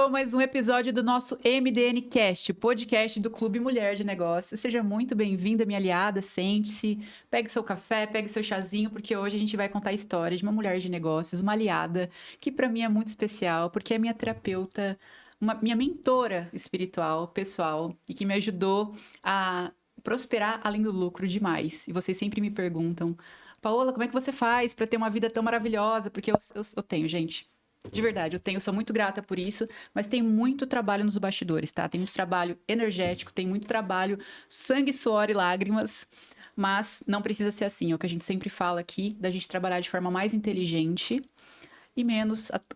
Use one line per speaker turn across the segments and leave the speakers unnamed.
Começou mais um episódio do nosso MDN Cast, podcast do Clube Mulher de Negócios. Seja muito bem-vinda, minha aliada, sente-se, pegue seu café, pegue seu chazinho, porque hoje a gente vai contar a história de uma mulher de negócios, uma aliada, que para mim é muito especial, porque é minha terapeuta, minha mentora espiritual, pessoal, e que me ajudou a prosperar além do lucro demais. E vocês sempre me perguntam, Paola, como é que você faz para ter uma vida tão maravilhosa? Porque eu tenho, gente. De verdade, eu sou muito grata por isso, mas tem muito trabalho nos bastidores, tá? Tem muito trabalho energético, tem muito trabalho, sangue, suor e lágrimas, mas não precisa ser assim. É o que a gente sempre fala aqui, da gente trabalhar de forma mais inteligente e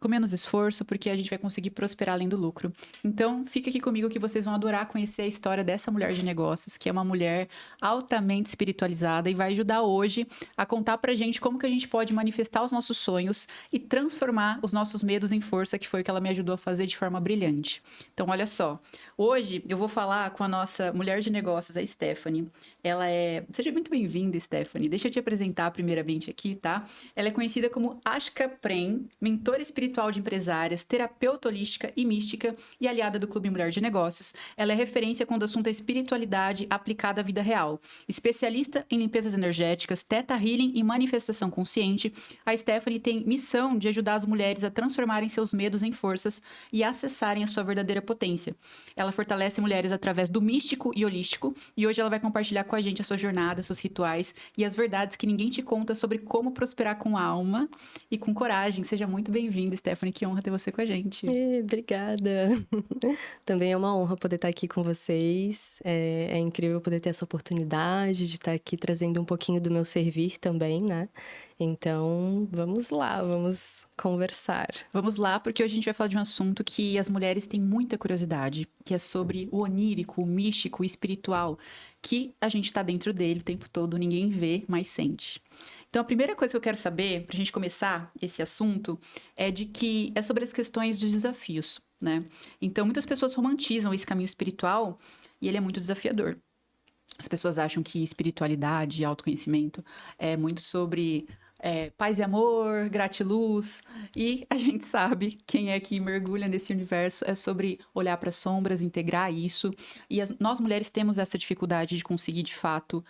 com menos esforço, porque a gente vai conseguir prosperar além do lucro. Então, fica aqui comigo que vocês vão adorar conhecer a história dessa mulher de negócios, que é uma mulher altamente espiritualizada e vai ajudar hoje a contar pra gente como que a gente pode manifestar os nossos sonhos e transformar os nossos medos em força, que foi o que ela me ajudou a fazer de forma brilhante. Então, olha só, hoje eu vou falar com a nossa mulher de negócios, a Stephanie. Seja muito bem-vinda, Stephanie. Deixa eu te apresentar primeiramente aqui, tá? Ela é conhecida como Ashka Prem, mentora espiritual de empresárias, terapeuta holística e mística e aliada do Clube Mulher de Negócios. Ela é referência quando o assunto é espiritualidade aplicada à vida real. Especialista em limpezas energéticas, teta healing e manifestação consciente, a Stephanie tem missão de ajudar as mulheres a transformarem seus medos em forças e acessarem a sua verdadeira potência. Ela fortalece mulheres através do místico e holístico e hoje ela vai compartilhar com a gente a sua jornada, seus rituais e as verdades que ninguém te conta sobre como prosperar com alma e com coragem. Seja muito bem-vinda, Stephanie. Que honra ter você com a gente.
Obrigada. Também é uma honra poder estar aqui com vocês. É incrível poder ter essa oportunidade de estar aqui trazendo um pouquinho do meu servir também, né? Então, vamos lá, vamos conversar.
Vamos lá, porque hoje a gente vai falar de um assunto que as mulheres têm muita curiosidade, que é sobre o onírico, o místico, o espiritual, que a gente está dentro dele o tempo todo, ninguém vê, mas sente. Então, a primeira coisa que eu quero saber, pra gente começar esse assunto, é sobre as questões dos desafios, né? Então, muitas pessoas romantizam esse caminho espiritual e ele é muito desafiador. As pessoas acham que espiritualidade e autoconhecimento é muito sobre paz e amor, gratiluz, e a gente sabe, quem é que mergulha nesse universo, é sobre olhar para as sombras, integrar isso, e nós mulheres temos essa dificuldade de conseguir, de fato,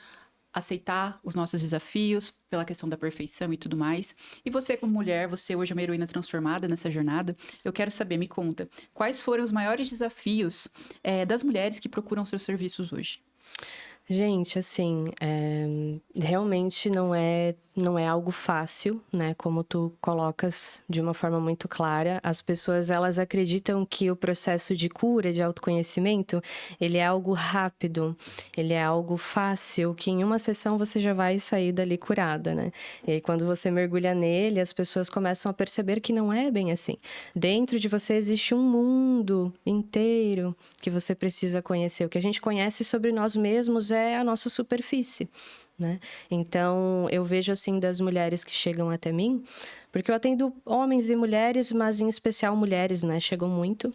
aceitar os nossos desafios pela questão da perfeição e tudo mais. E você, como mulher, você hoje é uma heroína transformada nessa jornada. Eu quero saber, me conta, quais foram os maiores desafios das mulheres que procuram seus serviços hoje?
Gente, assim, realmente não é algo fácil, né? Como tu colocas de uma forma muito clara. As pessoas, elas acreditam que o processo de cura, de autoconhecimento, ele é algo rápido, ele é algo fácil, que em uma sessão você já vai sair dali curada, né? E aí, quando você mergulha nele, as pessoas começam a perceber que não é bem assim. Dentro de você existe um mundo inteiro que você precisa conhecer. O que a gente conhece sobre nós mesmos é a nossa superfície, né? Então, eu vejo assim das mulheres que chegam até mim, porque eu atendo homens e mulheres, mas em especial mulheres, né? Chegam muito.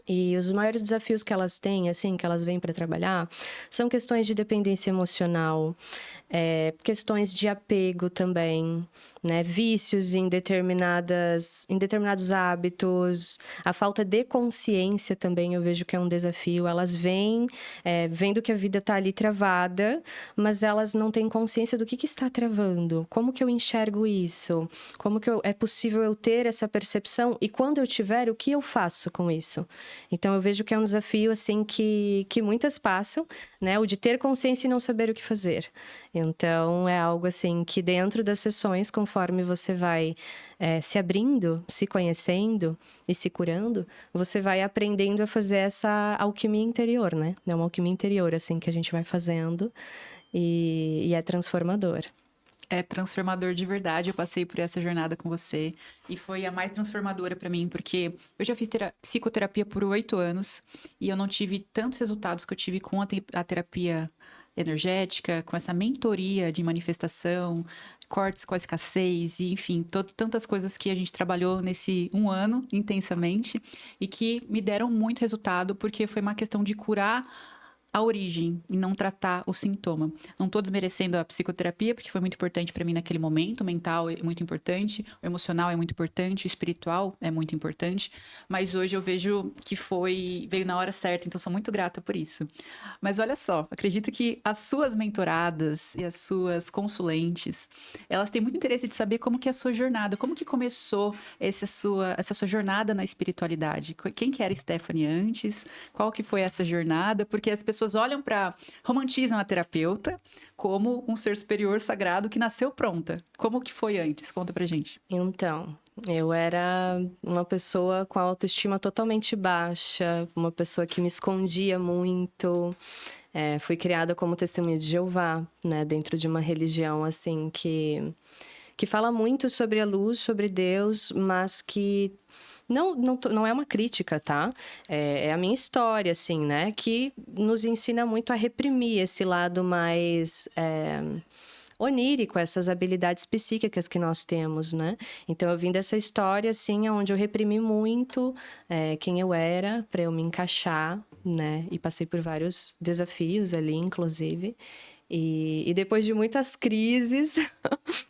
E os maiores desafios que elas têm, assim, que elas vêm para trabalhar, são questões de dependência emocional, questões de apego também, né? Vícios em determinados hábitos, a falta de consciência também eu vejo que é um desafio. Elas vêm vendo que a vida está ali travada, mas elas não têm consciência do que está travando. Como que eu enxergo isso? Como que é possível eu ter essa percepção? E quando eu tiver, o que eu faço com isso? Então, eu vejo que é um desafio, assim, que muitas passam, né? O de ter consciência e não saber o que fazer. Então, é algo, assim, que dentro das sessões, conforme você vai se abrindo, se conhecendo e se curando, você vai aprendendo a fazer essa alquimia interior, né? É uma alquimia interior, assim, que a gente vai fazendo e é transformador.
É transformador de verdade. Eu passei por essa jornada com você e foi a mais transformadora pra mim, porque eu já fiz psicoterapia por 8 anos e eu não tive tantos resultados que eu tive com a terapia energética, com essa mentoria de manifestação, cortes com a escassez e, enfim, tantas coisas que a gente trabalhou nesse 1 ano intensamente e que me deram muito resultado, porque foi uma questão de curar a origem e não tratar o sintoma. Não tô desmerecendo a psicoterapia, porque foi muito importante para mim naquele momento. O mental é muito importante, o emocional é muito importante, o espiritual é muito importante. Mas hoje eu vejo que veio na hora certa, então sou muito grata por isso. Mas olha só, acredito que as suas mentoradas e as suas consulentes, elas têm muito interesse de saber como que é a sua jornada, como que começou essa sua jornada na espiritualidade. Quem que era Stephanie antes? Qual que foi essa jornada? Porque as pessoas romantizam a terapeuta como um ser superior sagrado que nasceu pronta. Como que foi antes? Conta pra gente.
Então, eu era uma pessoa com a autoestima totalmente baixa, uma pessoa que me escondia muito. Fui criada como testemunha de Jeová, né? Dentro de uma religião, assim, que fala muito sobre a luz, sobre Deus, mas que não é uma crítica, tá? É a minha história, assim, né? Que nos ensina muito a reprimir esse lado mais onírico, essas habilidades psíquicas que nós temos, né? Então, eu vim dessa história, assim, onde eu reprimi muito quem eu era para eu me encaixar, né? E passei por vários desafios ali, inclusive. E depois de muitas crises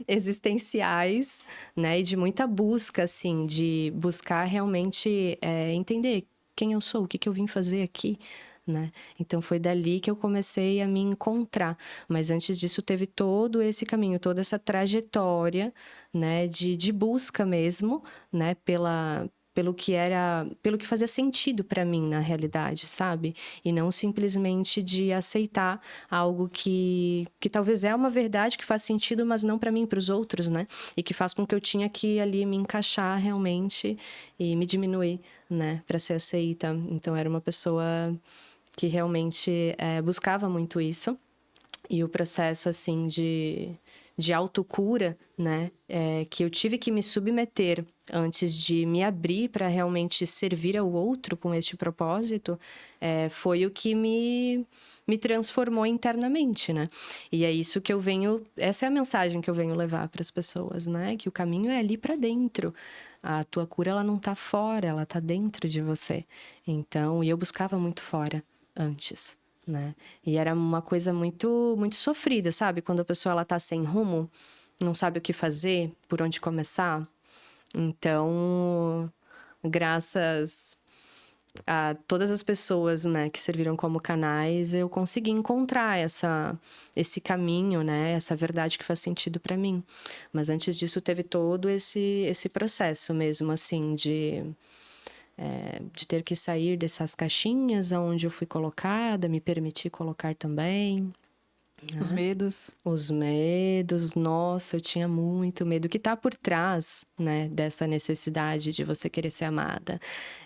existenciais, né? E de muita busca, assim, de buscar realmente entender quem eu sou, o que eu vim fazer aqui, né? Então, foi dali que eu comecei a me encontrar. Mas antes disso, teve todo esse caminho, toda essa trajetória, né? De busca mesmo, né? Pelo que fazia sentido para mim na realidade, sabe? E não simplesmente de aceitar algo que talvez é uma verdade que faz sentido, mas não para mim, para os outros, né? E que faz com que eu tinha que ali me encaixar realmente e me diminuir, né? Para ser aceita. Então, era uma pessoa que realmente buscava muito isso. E o processo, assim, de autocura, né? Que eu tive que me submeter antes de me abrir para realmente servir ao outro com este propósito, foi o que me transformou internamente, né? E é isso que eu venho... Essa é a mensagem que eu venho levar para as pessoas, né? Que o caminho é ali para dentro. A tua cura, ela não tá fora, ela tá dentro de você. Então, e eu buscava muito fora antes, né? E era uma coisa muito, muito sofrida, sabe? Quando a pessoa ela tá sem rumo, não sabe o que fazer, por onde começar. Então, graças a todas as pessoas, né, que serviram como canais, eu consegui encontrar esse caminho, né, essa verdade que faz sentido para mim. Mas antes disso teve todo esse processo mesmo, assim, de ter que sair dessas caixinhas onde eu fui colocada, me permitir colocar também.
Os medos.
Os medos, nossa, eu tinha muito medo. O que está por trás, né, dessa necessidade de você querer ser amada,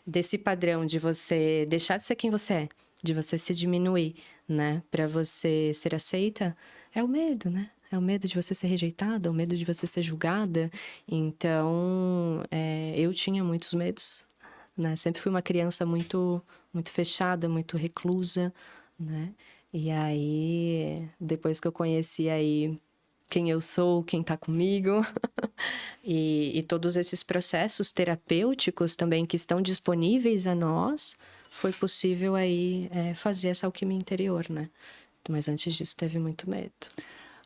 desse padrão de você deixar de ser quem você é, de você se diminuir, né, para você ser aceita, é o medo, né? É o medo de você ser rejeitada, o medo de você ser julgada. Então, eu tinha muitos medos, né? Sempre fui uma criança muito, muito fechada, muito reclusa, né? E aí, depois que eu conheci aí quem eu sou, quem tá comigo, e todos esses processos terapêuticos também que estão disponíveis a nós, foi possível aí fazer essa alquimia interior, né? Mas antes disso, teve muito medo.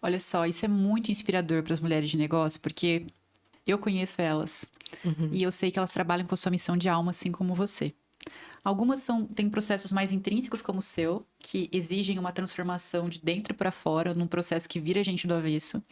Olha só, isso é muito inspirador para as mulheres de negócio, porque eu conheço elas. E eu sei que elas trabalham com a sua missão de alma, assim como você. Algumas têm processos mais intrínsecos como o seu, que exigem uma transformação de dentro para fora, num processo que vira a gente do avesso.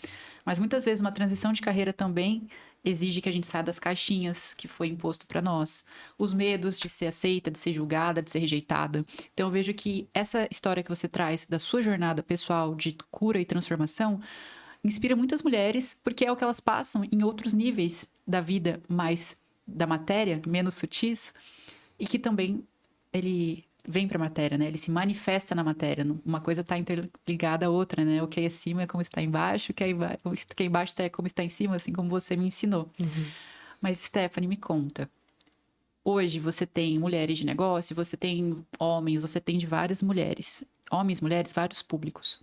Mas muitas vezes uma transição de carreira também exige que a gente saia das caixinhas que foi imposto para nós. Os medos de ser aceita, de ser julgada, de ser rejeitada. Então eu vejo que essa história que você traz da sua jornada pessoal de cura e transformação inspira muitas mulheres, porque é o que elas passam em outros níveis da vida, mais da matéria, menos sutis, e que também ele vem para a matéria, né? Ele se manifesta na matéria. Uma coisa está interligada à outra, né? O que é acima é como está embaixo, o que é embaixo é como está em cima, assim como você me ensinou. Mas, Stephanie, me conta. Hoje você tem mulheres de negócio, você tem homens, você tem de várias mulheres. Homens, mulheres, vários públicos.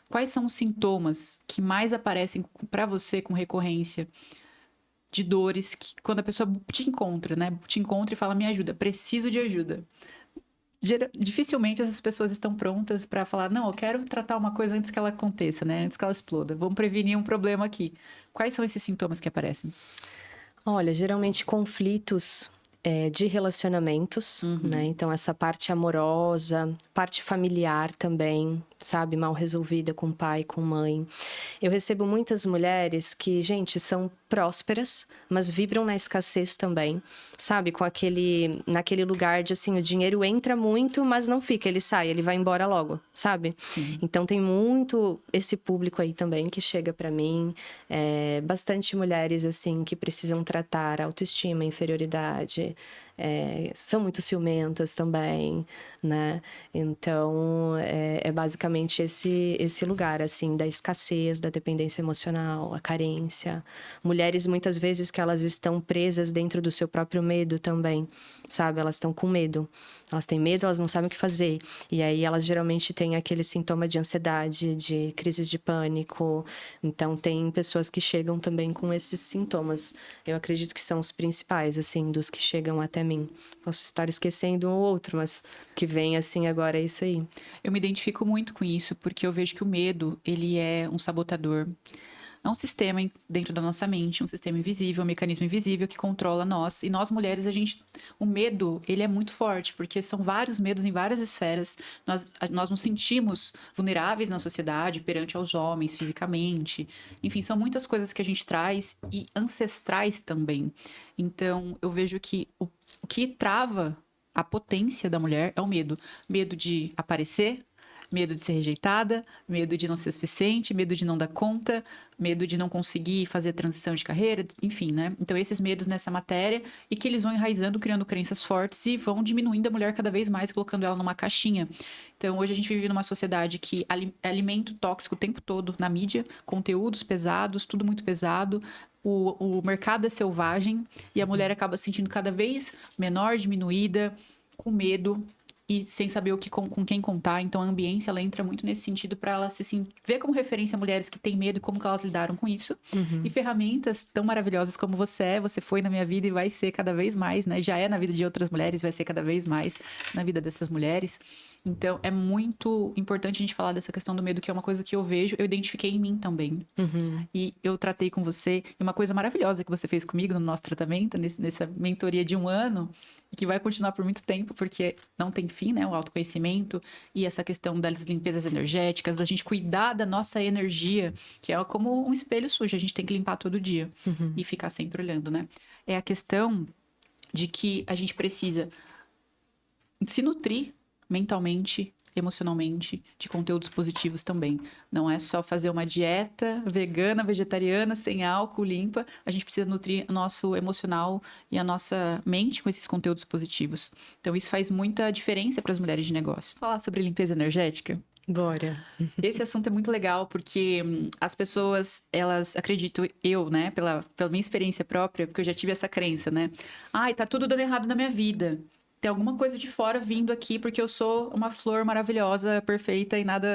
Quais são os sintomas que mais aparecem para você com recorrência de dores que quando a pessoa te encontra, né? Te encontra e fala, me ajuda, preciso de ajuda. dificilmente essas pessoas estão prontas para falar, não, eu quero tratar uma coisa antes que ela aconteça, né? Antes que ela exploda. Vamos prevenir um problema aqui. Quais são esses sintomas que aparecem?
Olha, geralmente conflitos de relacionamentos, né? Então, essa parte amorosa, parte familiar também, sabe? Mal resolvida com pai, com mãe. Eu recebo muitas mulheres que, gente, são prósperas, mas vibram na escassez também, sabe? Naquele lugar de, assim, o dinheiro entra muito, mas não fica, ele sai, ele vai embora logo, sabe?
Sim.
Então, tem muito esse público aí também que chega pra mim, bastante mulheres, assim, que precisam tratar autoestima, inferioridade, são muito ciumentas também, né? Então, é basicamente esse lugar, assim, da escassez, da dependência emocional, a carência. Mulheres, muitas vezes, que elas estão presas dentro do seu próprio medo também, sabe? Elas estão com medo. Elas têm medo, elas não sabem o que fazer. E aí, elas geralmente têm aquele sintoma de ansiedade, de crises de pânico. Então, tem pessoas que chegam também com esses sintomas. Eu acredito que são os principais, assim, dos que chegam até mim. Posso estar esquecendo um ou outro, mas o que vem, assim, agora é isso aí.
Eu me identifico muito com isso, porque eu vejo que o medo, ele é um sabotador. É um sistema dentro da nossa mente, um sistema invisível, um mecanismo invisível que controla nós. E nós mulheres, o medo, ele é muito forte, porque são vários medos em várias esferas. Nós nos sentimos vulneráveis na sociedade, perante aos homens, fisicamente. Enfim, são muitas coisas que a gente traz e ancestrais também. Então, eu vejo que o que trava a potência da mulher é o medo. Medo de aparecer, medo de ser rejeitada, medo de não ser suficiente, medo de não dar conta, medo de não conseguir fazer a transição de carreira, enfim, né? Então, esses medos nessa matéria e que eles vão enraizando, criando crenças fortes e vão diminuindo a mulher cada vez mais, colocando ela numa caixinha. Então, hoje a gente vive numa sociedade que alimento tóxico o tempo todo na mídia, conteúdos pesados, tudo muito pesado. O mercado é selvagem e a mulher acaba se sentindo cada vez menor, diminuída, com medo e sem saber com quem contar. Então, a ambiência, ela entra muito nesse sentido para ela ver como referência mulheres que têm medo e como que elas lidaram com isso. E ferramentas tão maravilhosas como você foi na minha vida e vai ser cada vez mais, né? Já é na vida de outras mulheres, vai ser cada vez mais na vida dessas mulheres. Então, é muito importante a gente falar dessa questão do medo, que é uma coisa que eu vejo, eu identifiquei em mim também. E eu tratei com você. E uma coisa maravilhosa que você fez comigo no nosso tratamento, nessa mentoria de 1 ano, e que vai continuar por muito tempo, porque não tem fim, né? O autoconhecimento e essa questão das limpezas energéticas, da gente cuidar da nossa energia, que é como um espelho sujo, a gente tem que limpar todo dia e ficar sempre olhando, né? É a questão de que a gente precisa se nutrir mentalmente, emocionalmente, de conteúdos positivos também. Não é só fazer uma dieta vegana, vegetariana, sem álcool, limpa. A gente precisa nutrir o nosso emocional e a nossa mente com esses conteúdos positivos. Então, isso faz muita diferença para as mulheres de negócio. Falar sobre limpeza energética?
Bora.
Esse assunto é muito legal, porque as pessoas, elas, acredito eu, né, pela minha experiência própria, porque eu já tive essa crença, né? Ai, tá tudo dando errado na minha vida. Tem alguma coisa de fora vindo aqui, porque eu sou uma flor maravilhosa, perfeita e nada...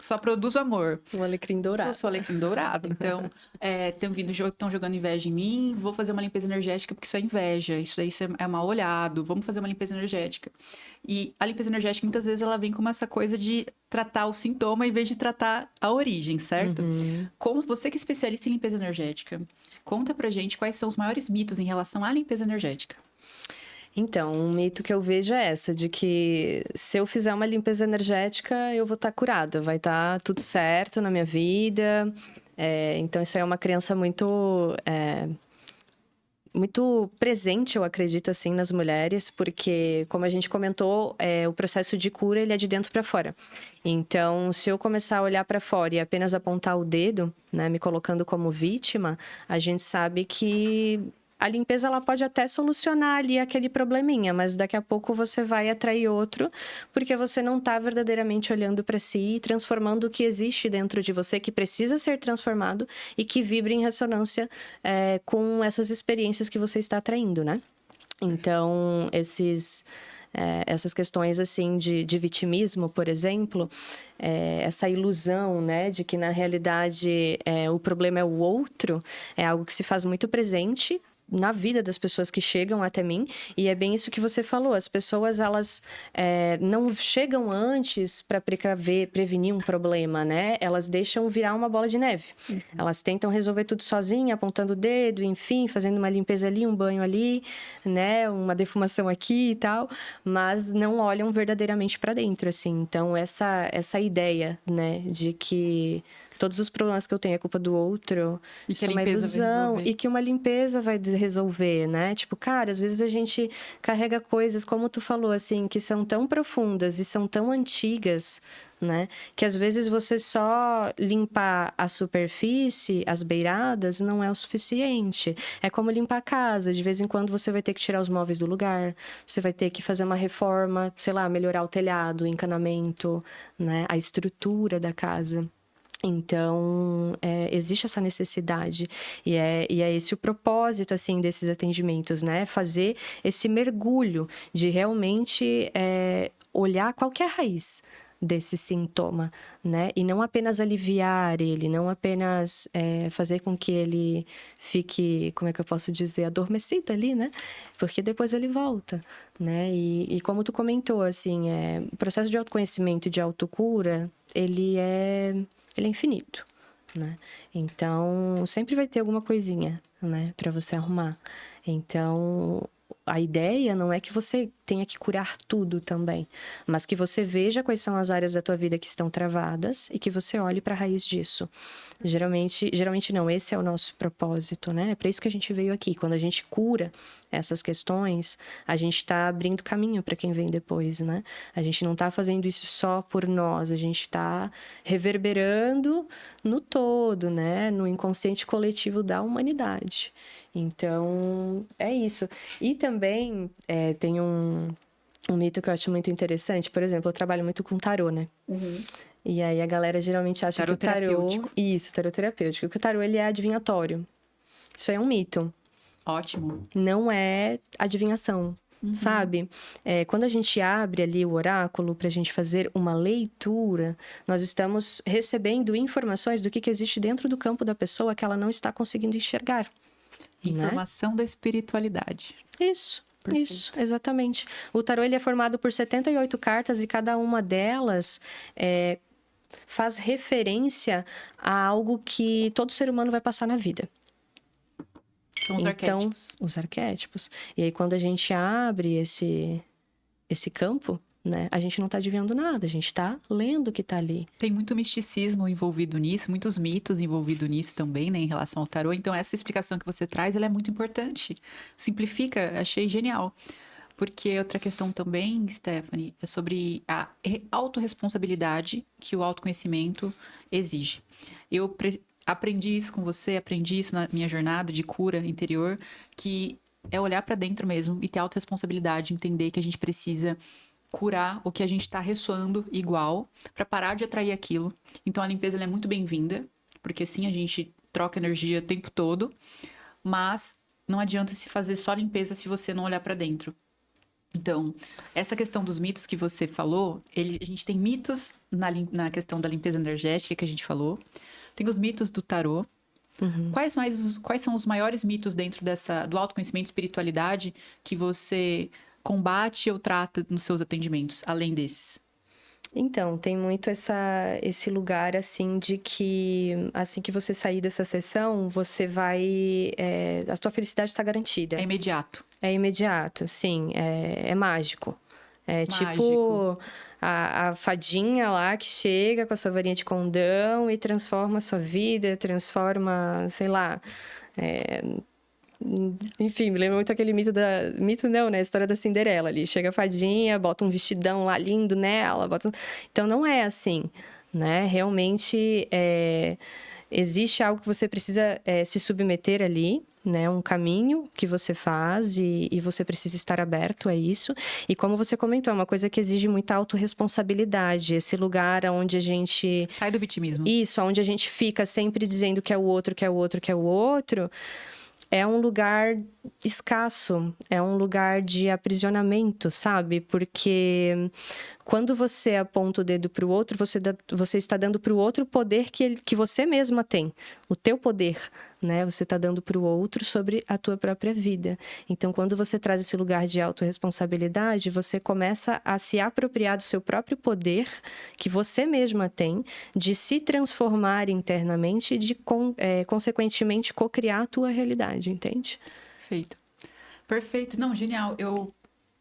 Só produzo amor.
O alecrim dourado.
Eu sou alecrim dourado. Então, estão jogando inveja em mim. Vou fazer uma limpeza energética, porque isso é inveja. Isso daí é mal olhado. Vamos fazer uma limpeza energética. E a limpeza energética, muitas vezes, ela vem como essa coisa de tratar o sintoma, em vez de tratar a origem, certo? Como você que é especialista em limpeza energética, conta pra gente quais são os maiores mitos em relação à limpeza energética.
Então, um mito que eu vejo é essa, de que se eu fizer uma limpeza energética, eu vou estar curada, vai estar tudo certo na minha vida. Então, isso aí é uma crença muito presente, eu acredito, assim, nas mulheres, porque, como a gente comentou, o processo de cura, ele é de dentro para fora. Então, se eu começar a olhar para fora e apenas apontar o dedo, né, me colocando como vítima, a gente sabe que a limpeza, ela pode até solucionar ali aquele probleminha, mas daqui a pouco você vai atrair outro, porque você não está verdadeiramente olhando para si e transformando o que existe dentro de você, que precisa ser transformado e que vibra em ressonância com essas experiências que você está atraindo, né? Então, essas questões, assim, de vitimismo, por exemplo, essa ilusão, né, de que, na realidade, o problema é o outro, é algo que se faz muito presente na vida das pessoas que chegam até mim. E é bem isso que você falou. As pessoas, elas não chegam antes para prevenir um problema, né? Elas deixam virar uma bola de neve. Elas tentam resolver tudo sozinha, apontando o dedo, enfim, fazendo uma limpeza ali, um banho ali, né? Uma defumação aqui e tal. Mas não olham verdadeiramente para dentro, assim. Então, essa ideia, né? De que todos os problemas que eu tenho é culpa do outro,
E
isso
que
é
a
uma
limpeza vai
ilusão.
resolver.
E que uma limpeza vai resolver, né? Tipo, cara, às vezes a gente carrega coisas, como tu falou, assim, que são tão profundas e são tão antigas, né? Que às vezes você só limpar a superfície, as beiradas, não é o suficiente. É como limpar a casa. De vez em quando você vai ter que tirar os móveis do lugar, você vai ter que fazer uma reforma, sei lá, melhorar o telhado, o encanamento, né? A estrutura da casa. Então, existe essa necessidade e é esse o propósito, assim, desses atendimentos, né? Fazer esse mergulho de realmente olhar qual que é a raiz desse sintoma, né? E não apenas aliviar ele, não apenas fazer com que ele fique, como é que eu posso dizer, adormecido ali, né? Porque depois ele volta, né? E como tu comentou, assim, o processo de autoconhecimento e de autocura, ele é infinito, né? Então, sempre vai ter alguma coisinha, né, para você arrumar. Então, a ideia não é que você tenha que curar tudo também, mas que você veja quais são as áreas da tua vida que estão travadas e que você olhe para a raiz disso. Geralmente não, esse é o nosso propósito, né? É para isso que a gente veio aqui. Quando a gente cura essas questões, a gente está abrindo caminho para quem vem depois, né? A gente não está fazendo isso só por nós, a gente está reverberando no todo, né? No inconsciente coletivo da humanidade. Então, é isso. E também tem um mito que eu acho muito interessante. Por exemplo, eu trabalho muito com tarô, né? E aí a galera geralmente acha que o tarô...
Terapêutico.
Isso, tarô terapêutico. Que o tarô, ele é adivinhatório. Isso aí é um mito.
Ótimo.
Não é adivinhação, sabe? Quando a gente abre ali o oráculo pra gente fazer uma leitura, nós estamos recebendo informações do que existe dentro do campo da pessoa que ela não está conseguindo enxergar.
Informação da espiritualidade.
Isso.
Perfeito.
Isso, exatamente. O tarô, ele é formado por 78 cartas e cada uma delas faz referência a algo que todo ser humano vai passar na vida.
São os arquétipos.
Os arquétipos. E aí, quando a gente abre esse campo, né? A gente não está adivinhando nada, a gente está lendo o que está ali.
Tem muito misticismo envolvido nisso, muitos mitos envolvidos nisso também, né, em relação ao tarô. Então, essa explicação que você traz, ela é muito importante. Simplifica, achei genial. Porque outra questão também, Stephanie, é sobre a autorresponsabilidade que o autoconhecimento exige. Eu aprendi isso com você, aprendi isso na minha jornada de cura interior, que é olhar para dentro mesmo e ter autorresponsabilidade, entender que a gente precisa curar o que a gente está ressoando igual para parar de atrair aquilo. Então a limpeza ela é muito bem-vinda, porque sim, a gente troca energia o tempo todo, mas não adianta se fazer só limpeza se você não olhar para dentro. Então, essa questão dos mitos que você falou, a gente tem mitos na questão da limpeza energética que a gente falou, tem os mitos do tarô. Quais são os maiores mitos dentro do autoconhecimento e espiritualidade que você combate ou trata nos seus atendimentos, além desses?
Então, tem muito esse lugar, assim, de que assim que você sair dessa sessão, você vai... a sua felicidade está garantida.
É imediato.
É imediato, sim. É mágico. É
Mágico.
tipo a fadinha lá que chega com a sua varinha de condão e transforma a sua vida, transforma, sei lá... Enfim, me lembra muito aquele mito Mito não, né? A história da Cinderela ali. Chega a fadinha, bota um vestidão lá lindo nela, Então, não é assim, né? Realmente, existe algo que você precisa se submeter ali, né? Um caminho que você faz e você precisa estar aberto a isso. E como você comentou, é uma coisa que exige muita autorresponsabilidade. Esse lugar onde a gente...
Sai do vitimismo.
Isso, onde a gente fica sempre dizendo que é o outro, que é o outro, que é o outro... É um lugar escasso, é um lugar de aprisionamento, sabe? Porque quando você aponta o dedo para o outro, você está dando para o outro o poder que você mesma tem, o teu poder, né? Você está dando para o outro sobre a tua própria vida. Então, quando você traz esse lugar de autorresponsabilidade, você começa a se apropriar do seu próprio poder que você mesma tem, de se transformar internamente e de, consequentemente, co-criar a tua realidade, entende?
Perfeito. Perfeito. Não, genial. Eu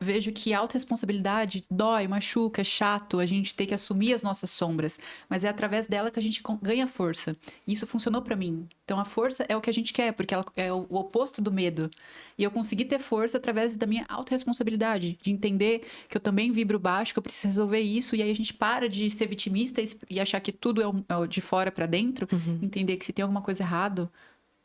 vejo que autorresponsabilidade dói, machuca, é chato, a gente tem que assumir as nossas sombras, mas é através dela que a gente ganha força. E isso funcionou pra mim. Então a força é o que a gente quer, porque ela é o oposto do medo. E eu consegui ter força através da minha autorresponsabilidade, de entender que eu também vibro baixo, que eu preciso resolver isso, e aí a gente para de ser vitimista e achar que tudo é de fora pra dentro, entender que se tem alguma coisa errado,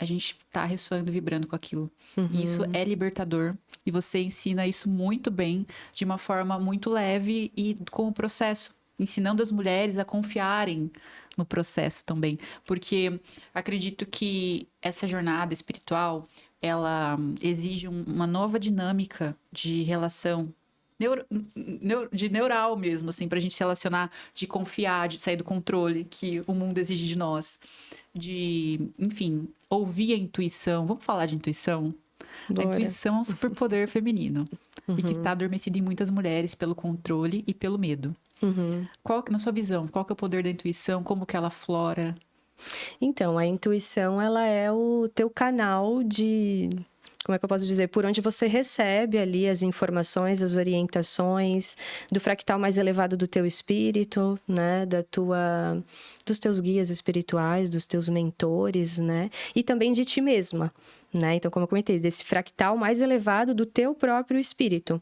a gente tá ressoando, vibrando com aquilo. E isso é libertador. E você ensina isso muito bem, de uma forma muito leve e com o processo. Ensinando as mulheres a confiarem no processo também. Porque acredito que essa jornada espiritual, ela exige uma nova dinâmica de relação de neural mesmo, assim, pra gente se relacionar, de confiar, de sair do controle que o mundo exige de nós. De, enfim, ouvir a intuição. Vamos falar de intuição? A
Bora.
intuição é um superpoder feminino. E que está adormecido em muitas mulheres pelo controle e pelo medo. Na sua visão, qual que é o poder da intuição? Como que ela flora?
Então, a intuição, ela é o teu canal de... Como é que eu posso dizer? Por onde você recebe ali as informações, as orientações do fractal mais elevado do teu espírito, né? Dos teus guias espirituais, dos teus mentores, né? E também de ti mesma, né? Então, como eu comentei, desse fractal mais elevado do teu próprio espírito.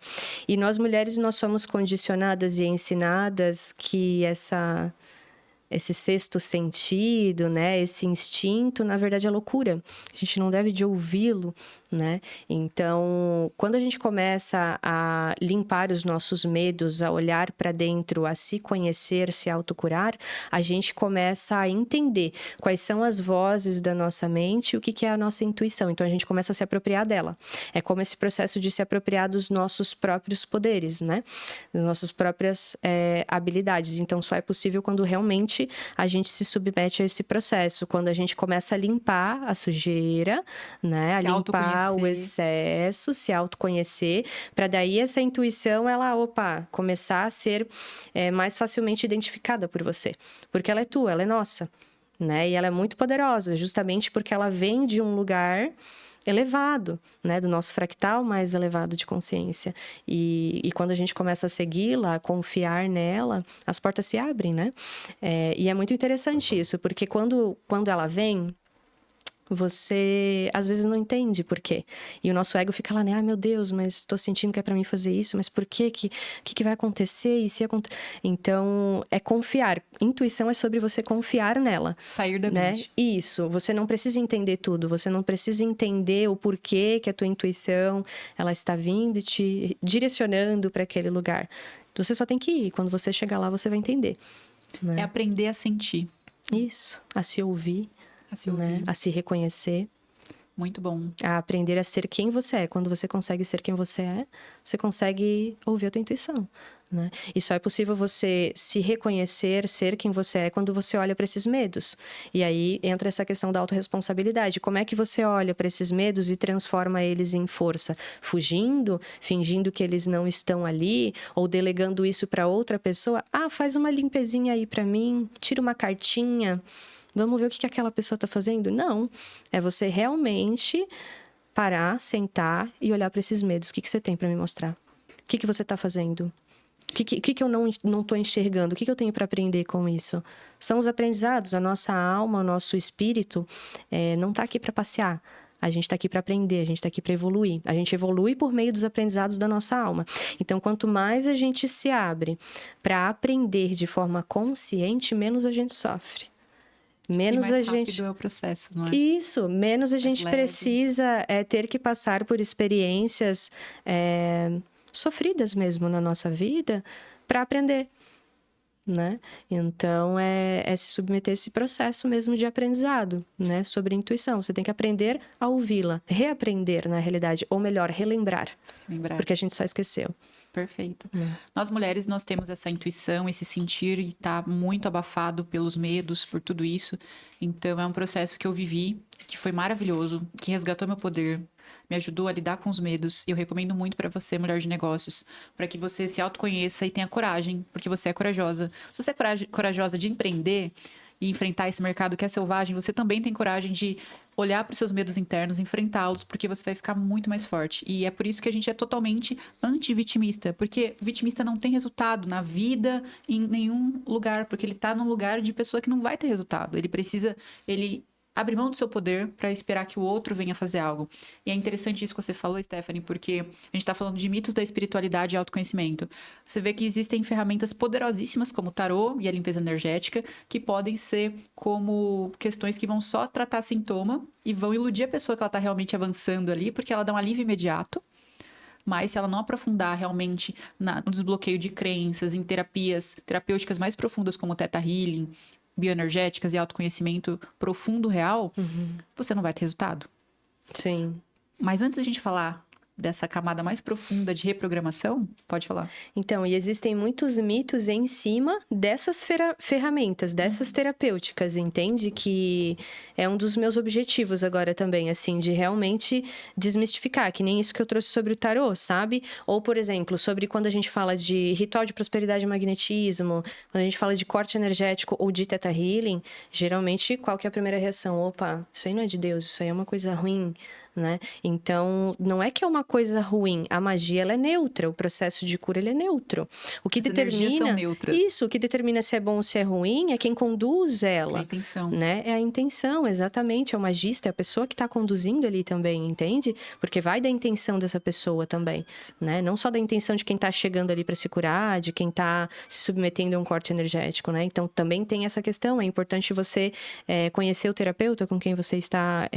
E nós mulheres, nós somos condicionadas e ensinadas que esse sexto sentido, né? Esse instinto, na verdade, é loucura. A gente não deve de ouvi-lo, né? Então, quando a gente começa a limpar os nossos medos, a olhar para dentro, a se conhecer, se autocurar, a gente começa a entender quais são as vozes da nossa mente e o que é a nossa intuição. Então, a gente começa a se apropriar dela. É como esse processo de se apropriar dos nossos próprios poderes, né? Das nossas próprias habilidades. Então, só é possível quando realmente a gente se submete a esse processo, quando a gente começa a limpar a sujeira, né? A limpar o excesso, se autoconhecer, para daí essa intuição, ela, começar a ser mais facilmente identificada por você. Porque ela é tua, ela é nossa, né? E ela é muito poderosa, justamente porque ela vem de um lugar elevado, né? Do nosso fractal mais elevado de consciência. E quando a gente começa a segui-la, a confiar nela, as portas se abrem, né? E é muito interessante isso, porque quando ela vem, você às vezes não entende por quê. E o nosso ego fica lá, né? Ai, meu Deus, mas tô sentindo que é pra mim fazer isso, mas por quê? Que vai acontecer? E se acontecer? Então, é confiar. Intuição é sobre você confiar nela.
Sair da
né?
mente.
Isso. Você não precisa entender tudo. Você não precisa entender o porquê que a tua intuição ela está vindo e te direcionando para aquele lugar. Você só tem que ir. Quando você chegar lá, você vai entender. Né?
É aprender a sentir.
Isso. A se ouvir.
A se ouvir.
Né? A se reconhecer.
Muito bom.
A aprender a ser quem você é. Quando você consegue ser quem você é, você consegue ouvir a tua intuição. Né? E só é possível você se reconhecer, ser quem você é, quando você olha para esses medos. E aí entra essa questão da autorresponsabilidade. Como é que você olha para esses medos e transforma eles em força? Fugindo? Fingindo que eles não estão ali? Ou delegando isso para outra pessoa? Faz uma limpezinha aí para mim, tira uma cartinha. Vamos ver o que aquela pessoa está fazendo? Não. É você realmente parar, sentar e olhar para esses medos. O que você tem para me mostrar? O que você está fazendo? O que eu não estou enxergando? O que eu tenho para aprender com isso? São os aprendizados. A nossa alma, o nosso espírito não está aqui para passear. A gente está aqui para aprender, a gente está aqui para evoluir. A gente evolui por meio dos aprendizados da nossa alma. Então, quanto mais a gente se abre para aprender de forma consciente, menos a gente sofre. Menos
e mais
a
rápido
gente...
é o processo, não é?
Isso, menos a gente precisa ter que passar por experiências sofridas mesmo na nossa vida para aprender. né? Então, é se submeter a esse processo mesmo de aprendizado, né? Sobre intuição. Você tem que aprender a ouvi-la, reaprender, na realidade, ou melhor, relembrar.
Lembrar.
Porque a gente só esqueceu.
Perfeito. Nós mulheres, nós temos essa intuição, esse sentir e tá muito abafado pelos medos, por tudo isso. Então, é um processo que eu vivi, que foi maravilhoso, que resgatou meu poder, me ajudou a lidar com os medos. E eu recomendo muito para você, mulher de negócios, para que você se autoconheça e tenha coragem, porque você é corajosa. Se você é corajosa de empreender e enfrentar esse mercado que é selvagem, você também tem coragem de olhar para os seus medos internos, enfrentá-los, porque você vai ficar muito mais forte. E é por isso que a gente é totalmente anti-vitimista, porque o vitimista não tem resultado na vida, em nenhum lugar, porque ele está num lugar de pessoa que não vai ter resultado. Ele abre mão do seu poder para esperar que o outro venha fazer algo. E é interessante isso que você falou, Stephanie, porque a gente está falando de mitos da espiritualidade e autoconhecimento. Você vê que existem ferramentas poderosíssimas, como o tarô e a limpeza energética, que podem ser como questões que vão só tratar sintoma e vão iludir a pessoa que ela está realmente avançando ali, porque ela dá um alívio imediato. Mas se ela não aprofundar realmente no desbloqueio de crenças, em terapias terapêuticas mais profundas, como o Theta Healing, bioenergéticas e autoconhecimento profundo, real, você não vai ter resultado.
Sim.
Mas antes da gente falar dessa camada mais profunda de reprogramação, pode falar.
Então, e existem muitos mitos em cima dessas ferramentas, dessas terapêuticas, entende? Que é um dos meus objetivos agora também, assim, de realmente desmistificar, que nem isso que eu trouxe sobre o tarô, sabe? Ou, por exemplo, sobre quando a gente fala de ritual de prosperidade e magnetismo, quando a gente fala de corte energético ou de Theta Healing, geralmente, qual que é a primeira reação? Opa, isso aí não é de Deus, isso aí é uma coisa ruim, né? Então, não é que é uma coisa ruim. A magia, ela é neutra. O processo de cura, ele é neutro. O que
As energias são neutras.
Isso, o que determina se é bom ou se é ruim é quem conduz ela.
É a intenção.
Né? É a intenção, exatamente. É o magista, é a pessoa que está conduzindo ali também, entende? Porque vai da intenção dessa pessoa também, né? Não só da intenção de quem está chegando ali para se curar, de quem está se submetendo a um corte energético, né? Então, também tem essa questão. É importante você conhecer o terapeuta com quem você está...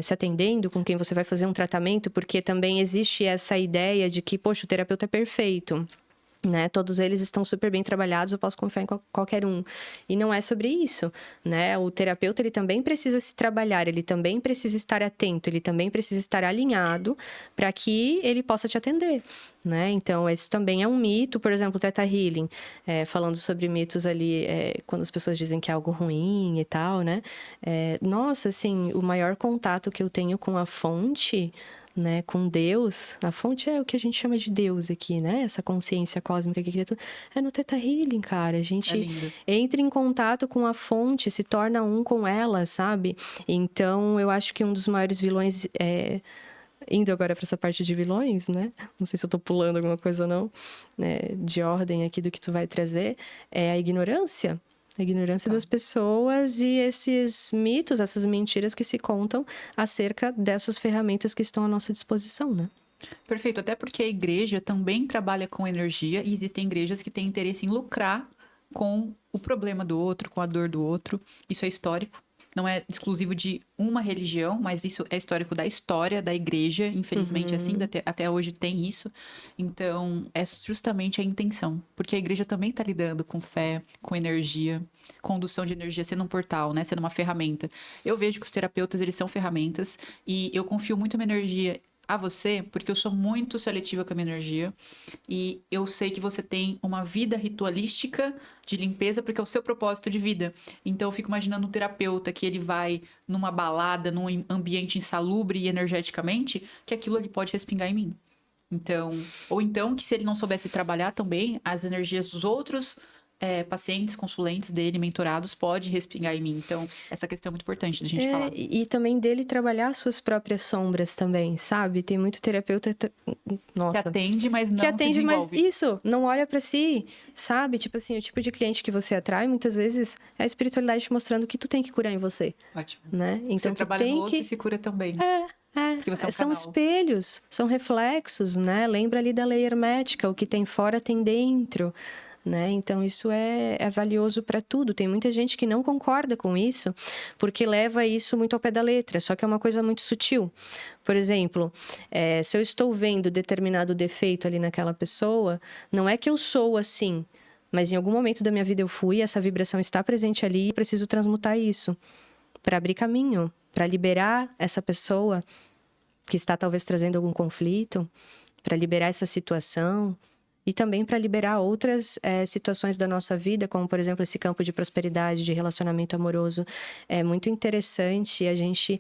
se atendendo, com quem você vai fazer um tratamento, porque também existe essa ideia de que, poxa, o terapeuta é perfeito, né? Todos eles estão super bem trabalhados, eu posso confiar em qualquer um. E não é sobre isso, né? O terapeuta, ele também precisa se trabalhar, ele também precisa estar atento, ele também precisa estar alinhado para que ele possa te atender, né? Então, esse também é um mito. Por exemplo, o Theta Healing, falando sobre mitos ali, quando as pessoas dizem que é algo ruim e tal, né? Nossa, assim, o maior contato que eu tenho com a fonte... né, com Deus, a fonte é o que a gente chama de Deus aqui, né? Essa consciência cósmica que cria tudo. É no Theta Healing, cara. A gente entra em contato com a fonte, se torna um com ela, sabe? Então, eu acho que um dos maiores vilões indo agora para essa parte de vilões, né? Não sei se eu tô pulando alguma coisa ou não, de ordem aqui do que tu vai trazer, é a ignorância. A ignorância das pessoas e esses mitos, essas mentiras que se contam acerca dessas ferramentas que estão à nossa disposição, né?
Perfeito, até porque a igreja também trabalha com energia e existem igrejas que têm interesse em lucrar com o problema do outro, com a dor do outro. Isso é histórico. Não é exclusivo de uma religião, mas isso é histórico da história da igreja. Infelizmente, assim, até hoje tem isso. Então, é justamente a intenção. Porque a igreja também está lidando com fé, com energia, condução de energia sendo um portal, né? Sendo uma ferramenta. Eu vejo que os terapeutas, eles são ferramentas e eu confio muito na minha energia a você, porque eu sou muito seletiva com a minha energia e eu sei que você tem uma vida ritualística de limpeza, porque é o seu propósito de vida. Então, eu fico imaginando um terapeuta que ele vai numa balada, num ambiente insalubre e energeticamente, que aquilo ali pode respingar em mim. Então, ou então que se ele não soubesse trabalhar também, as energias dos outros pacientes, consulentes dele, mentorados, pode respingar em mim. Então, essa questão é muito importante da gente falar.
E também dele trabalhar as suas próprias sombras também, sabe? Tem muito terapeuta... Nossa.
Que atende, mas não
que atende,
se desenvolve.
Mas isso, não olha pra si, sabe? Tipo assim, o tipo de cliente que você atrai, muitas vezes, é a espiritualidade te mostrando que tu tem que curar em você.
Ótimo.
Né? Então,
você trabalha no outro e se cura também. Porque você é um
são
canal.
espelhos, são reflexos, né? Lembra ali da lei hermética, o que tem fora tem dentro. Né? Então, isso é valioso para tudo. Tem muita gente que não concorda com isso, porque leva isso muito ao pé da letra, só que é uma coisa muito sutil. Por exemplo, se eu estou vendo determinado defeito ali naquela pessoa, não é que eu sou assim, Mas em algum momento da minha vida eu fui, essa vibração está presente ali e preciso transmutar isso para abrir caminho, para liberar essa pessoa que está talvez trazendo algum conflito, para liberar essa situação e também para liberar outras situações da nossa vida, como, por exemplo, esse campo de prosperidade, de relacionamento amoroso. É muito interessante e a gente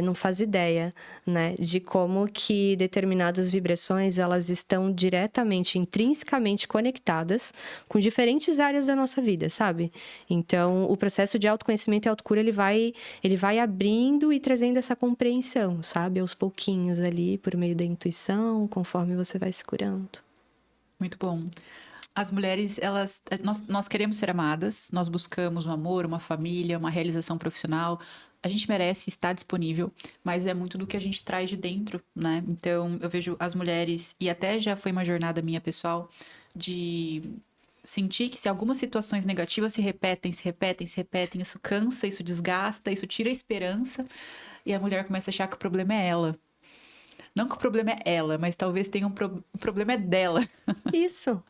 não faz ideia, né, de como que determinadas vibrações, elas estão diretamente, intrinsecamente conectadas com diferentes áreas da nossa vida, sabe? Então, o processo de autoconhecimento e autocura, ele vai abrindo e trazendo essa compreensão, sabe? Aos pouquinhos ali, por meio da intuição, conforme você vai se curando.
Muito bom. As mulheres, nós queremos ser amadas, nós buscamos um amor, uma família, uma realização profissional. A gente merece estar disponível, mas é muito do que a gente traz de dentro, né? Então, eu vejo as mulheres, e até já foi uma jornada minha pessoal, de sentir que se algumas situações negativas se repetem, isso cansa, isso desgasta, isso tira a esperança, e a mulher começa a achar que o problema é ela. Não que o problema é ela, mas talvez tenha o problema é dela.
Isso.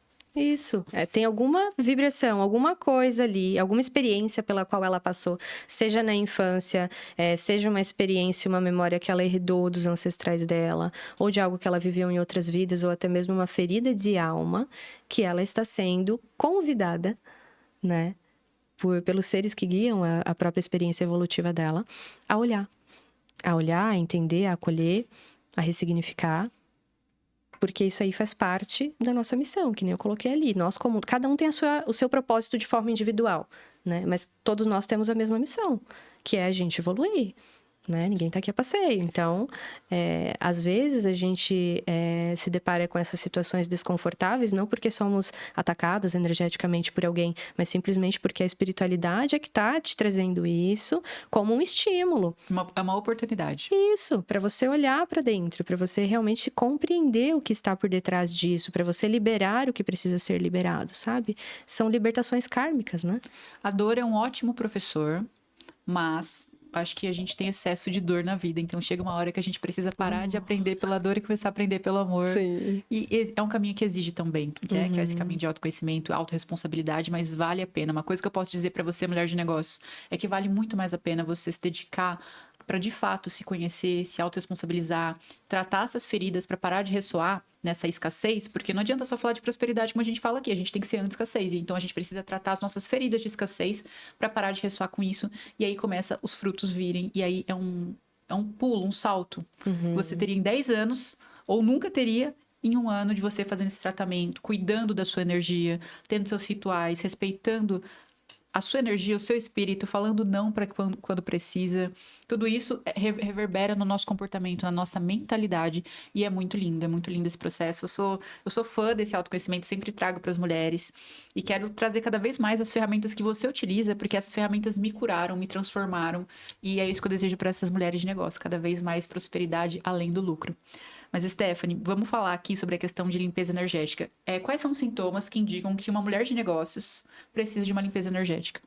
Tem alguma vibração, alguma coisa ali, alguma experiência pela qual ela passou, seja na infância, seja uma experiência, uma memória que ela herdou dos ancestrais dela, ou de algo que ela viveu em outras vidas, ou até mesmo uma ferida de alma, que ela está sendo convidada, né, pelos seres que guiam a própria experiência evolutiva dela, a olhar, a entender, a acolher, a ressignificar, porque isso aí faz parte da nossa missão, que nem eu coloquei ali. Cada um tem o seu propósito de forma individual, né? Mas todos nós temos a mesma missão, que é a gente evoluir, né? Ninguém tá aqui a passeio. Então, às vezes a gente se depara com essas situações desconfortáveis, não porque somos atacadas energeticamente por alguém, mas simplesmente porque a espiritualidade é que tá te trazendo isso como um estímulo.
É uma oportunidade.
Isso, para você olhar para dentro, para você realmente compreender o que está por detrás disso, para você liberar o que precisa ser liberado, sabe? São libertações kármicas, né?
A dor é um ótimo professor, mas acho que a gente tem excesso de dor na vida, então chega uma hora que a gente precisa parar de aprender pela dor e começar a aprender pelo amor.
Sim.
E é um caminho que exige também, que é esse caminho de autoconhecimento, autorresponsabilidade, mas vale a pena. Uma coisa que eu posso dizer para você, mulher de negócios, é que vale muito mais a pena você se dedicar para de fato se conhecer, se autorresponsabilizar, tratar essas feridas para parar de ressoar nessa escassez, porque não adianta só falar de prosperidade como a gente fala aqui, a gente tem que ser anti-escassez, então a gente precisa tratar as nossas feridas de escassez para parar de ressoar com isso, e aí começa os frutos virem, e aí é um pulo, um salto, que você teria em 10 anos, ou nunca teria em um ano de você fazendo esse tratamento, cuidando da sua energia, tendo seus rituais, respeitando a sua energia, o seu espírito, falando não para quando precisa. Tudo isso reverbera no nosso comportamento, na nossa mentalidade. E é muito lindo esse processo. Eu sou fã desse autoconhecimento, sempre trago para as mulheres. E quero trazer cada vez mais as ferramentas que você utiliza, porque essas ferramentas me curaram, me transformaram. E é isso que eu desejo para essas mulheres de negócio, cada vez mais prosperidade além do lucro. Mas, Stephanie, vamos falar aqui sobre a questão de limpeza energética. Quais são os sintomas que indicam que uma mulher de negócios precisa de uma limpeza energética?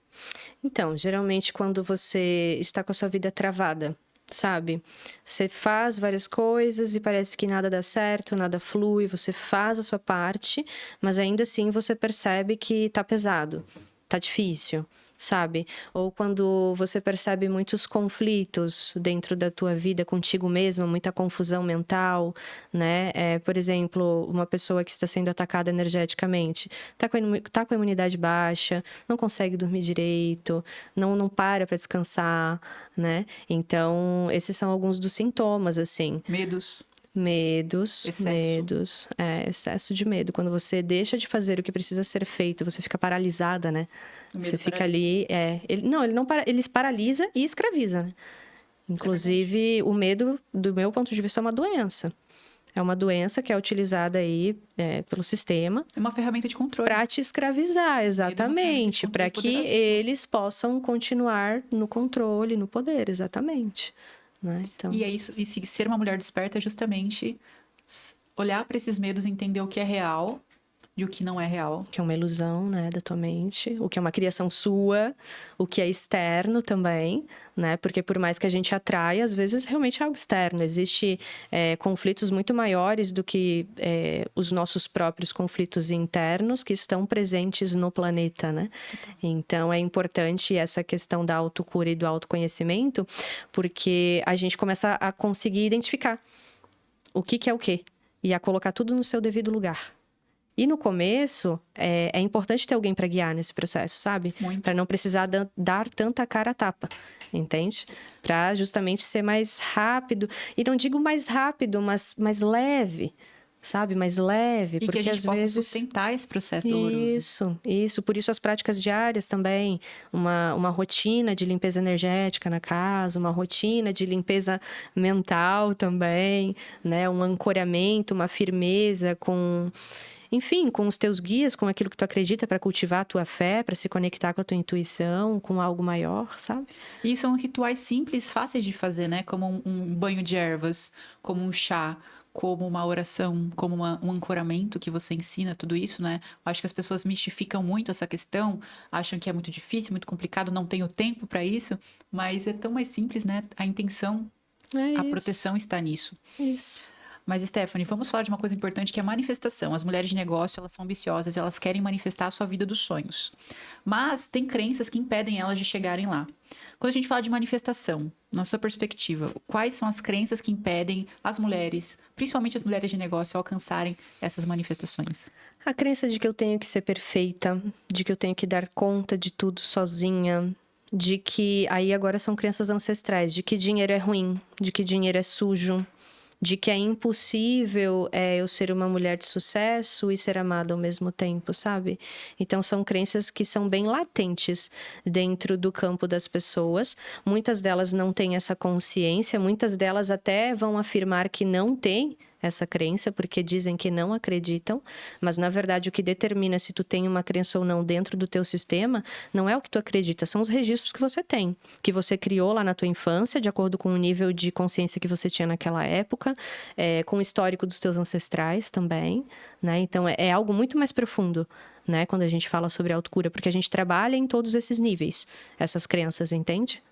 Então, geralmente quando você está com a sua vida travada, sabe? Você faz várias coisas e parece que nada dá certo, nada flui, você faz a sua parte, mas ainda assim você percebe que tá pesado, tá difícil, sabe? Ou quando você percebe muitos conflitos dentro da tua vida contigo mesma, muita confusão mental, né? Por exemplo, uma pessoa que está sendo atacada energeticamente, tá com a imunidade baixa, não consegue dormir direito, não para descansar, né? Então, esses são alguns dos sintomas, assim. Medos, excesso de medo. Quando você deixa de fazer o que precisa ser feito, você fica paralisada, né? Você fica paralisa. Ali... ele paralisa e escraviza, né? Inclusive, o medo, do meu ponto de vista, é uma doença. É uma doença que é utilizada aí pelo sistema.
É uma ferramenta de controle.
Para te escravizar, exatamente. Para que eles possam continuar no controle, no poder, exatamente. Né? Então...
E é isso, e ser uma mulher desperta é justamente olhar para esses medos, entender o que é real, e o que não é real.
Que é uma ilusão, né, da tua mente. O que é uma criação sua, o que é externo também, né? Porque por mais que a gente atraia, às vezes realmente é algo externo. Existe conflitos muito maiores do que os nossos próprios conflitos internos que estão presentes no planeta, né? Então é importante essa questão da autocura e do autoconhecimento, porque a gente começa a conseguir identificar o que é o quê e a colocar tudo no seu devido lugar. E no começo, é importante ter alguém para guiar nesse processo, sabe? Para não precisar dar tanta cara a tapa, entende? Para justamente ser mais rápido. E não digo mais rápido, mas mais leve, sabe? Mais leve.
E
porque
que a gente
às
possa
vezes
sustentar esse processo doloroso.
Isso. Por isso as práticas diárias também. Uma rotina de limpeza energética na casa, uma rotina de limpeza mental também, né? Um ancoramento, uma firmeza enfim, com os teus guias, com aquilo que tu acredita para cultivar a tua fé, para se conectar com a tua intuição, com algo maior, sabe?
E são rituais simples, fáceis de fazer, né? Como um banho de ervas, como um chá, como uma oração, como um ancoramento que você ensina, tudo isso, né? Eu acho que as pessoas mistificam muito essa questão, acham que é muito difícil, muito complicado, não tenho tempo para isso, mas é tão mais simples, né? A intenção, a proteção está nisso.
Isso.
Mas, Stephanie, vamos falar de uma coisa importante que é a manifestação. As mulheres de negócio, elas são ambiciosas, elas querem manifestar a sua vida dos sonhos. Mas tem crenças que impedem elas de chegarem lá. Quando a gente fala de manifestação, na sua perspectiva, quais são as crenças que impedem as mulheres, principalmente as mulheres de negócio, a alcançarem essas manifestações?
A crença de que eu tenho que ser perfeita, de que eu tenho que dar conta de tudo sozinha, de que... Aí agora são crenças ancestrais, de que dinheiro é ruim, de que dinheiro é sujo, de que é impossível eu ser uma mulher de sucesso e ser amada ao mesmo tempo, sabe? Então, são crenças que são bem latentes dentro do campo das pessoas. Muitas delas não têm essa consciência, muitas delas até vão afirmar que não têm essa crença, porque dizem que não acreditam, mas na verdade o que determina se tu tem uma crença ou não dentro do teu sistema, não é o que tu acredita, são os registros que você tem, que você criou lá na tua infância, de acordo com o nível de consciência que você tinha naquela época, com o histórico dos teus ancestrais também, né? Então é algo muito mais profundo, né? Quando a gente fala sobre autocura, porque a gente trabalha em todos esses níveis, essas crenças, entende?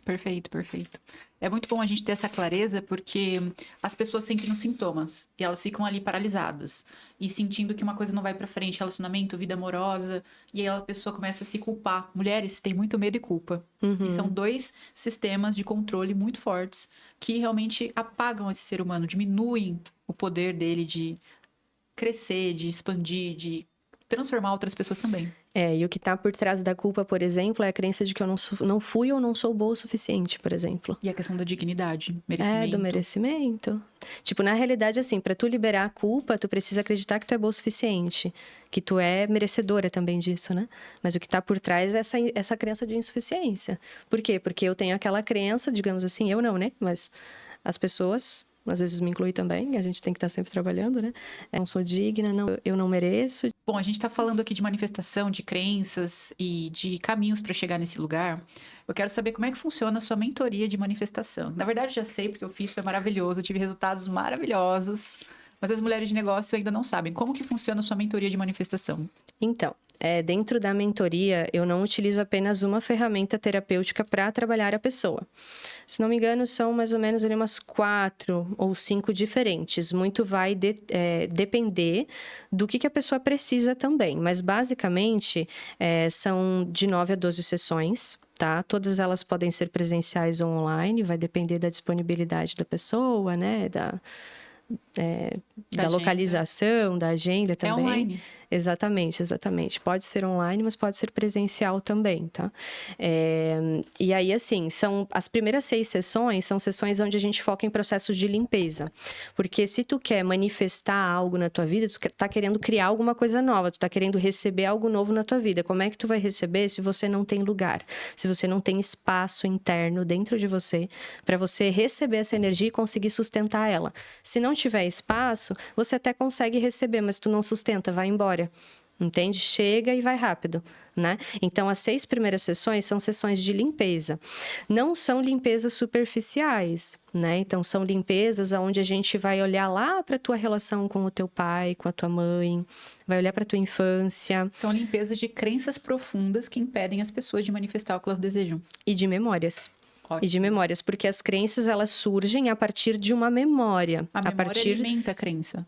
Perfeito, perfeito. É muito bom a gente ter essa clareza porque as pessoas sentem os sintomas e elas ficam ali paralisadas e sentindo que uma coisa não vai pra frente, relacionamento, vida amorosa, e aí a pessoa começa a se culpar. Mulheres têm muito medo e culpa. E são dois sistemas de controle muito fortes que realmente apagam esse ser humano, diminuem o poder dele de crescer, de expandir, de transformar outras pessoas também.
E o que tá por trás da culpa, por exemplo, é a crença de que eu não fui ou não sou boa o suficiente, por exemplo.
E a questão da dignidade, merecimento.
Do merecimento. Tipo, na realidade, assim, pra tu liberar a culpa, tu precisa acreditar que tu é boa o suficiente. Que tu é merecedora também disso, né? Mas o que tá por trás é essa crença de insuficiência. Por quê? Porque eu tenho aquela crença, digamos assim, eu não, né? Mas as pessoas... Às vezes me inclui também, a gente tem que estar sempre trabalhando, né? Eu não sou digna, eu não mereço.
Bom, a gente está falando aqui de manifestação, de crenças e de caminhos para chegar nesse lugar. Eu quero saber como é que funciona a sua mentoria de manifestação. Na verdade, já sei, porque eu fiz, foi maravilhoso, eu tive resultados maravilhosos. Mas as mulheres de negócio ainda não sabem. Como que funciona a sua mentoria de manifestação?
Então, dentro da mentoria, eu não utilizo apenas uma ferramenta terapêutica para trabalhar a pessoa. Se não me engano, são mais ou menos ali umas 4 ou 5 diferentes. Muito vai depender do que a pessoa precisa também. Mas, basicamente, são de 9 a 12 sessões. Tá? Todas elas podem ser presenciais ou online, vai depender da disponibilidade da pessoa, né? Da localização, da agenda também.
É online.
Exatamente. Pode ser online, mas pode ser presencial também, tá? E aí, assim, as primeiras 6 sessões são sessões onde a gente foca em processos de limpeza. Porque se tu quer manifestar algo na tua vida, tu tá querendo criar alguma coisa nova, tu tá querendo receber algo novo na tua vida. Como é que tu vai receber se você não tem lugar? Se você não tem espaço interno dentro de você para você receber essa energia e conseguir sustentar ela. Se não tiver espaço, você até consegue receber, mas tu não sustenta, vai embora. Entende? Chega e vai rápido, né? Então, as 6 primeiras sessões são sessões de limpeza. Não são limpezas superficiais, né? Então, são limpezas onde a gente vai olhar lá para a tua relação com o teu pai, com a tua mãe, vai olhar para a tua infância.
São limpezas de crenças profundas que impedem as pessoas de manifestar o que elas desejam.
E de memórias.
Ótimo.
E de memórias, porque as crenças, elas surgem a partir de uma memória.
A memória alimenta a crença.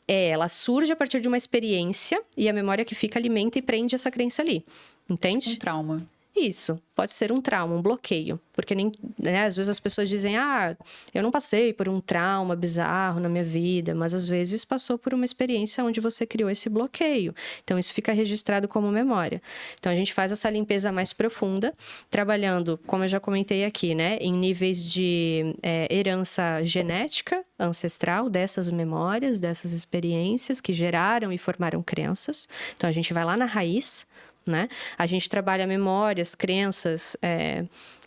Ela surge a partir de uma experiência e a memória que fica alimenta e prende essa crença ali. Entende?
Tipo um trauma.
Isso, pode ser um trauma, um bloqueio. Porque nem, né, às vezes as pessoas dizem, eu não passei por um trauma bizarro na minha vida, mas às vezes passou por uma experiência onde você criou esse bloqueio. Então, isso fica registrado como memória. Então, a gente faz essa limpeza mais profunda, trabalhando, como eu já comentei aqui, né, em níveis de herança genética, ancestral, dessas memórias, dessas experiências que geraram e formaram crenças. Então, a gente vai lá na raiz, né? A gente trabalha memórias, crenças,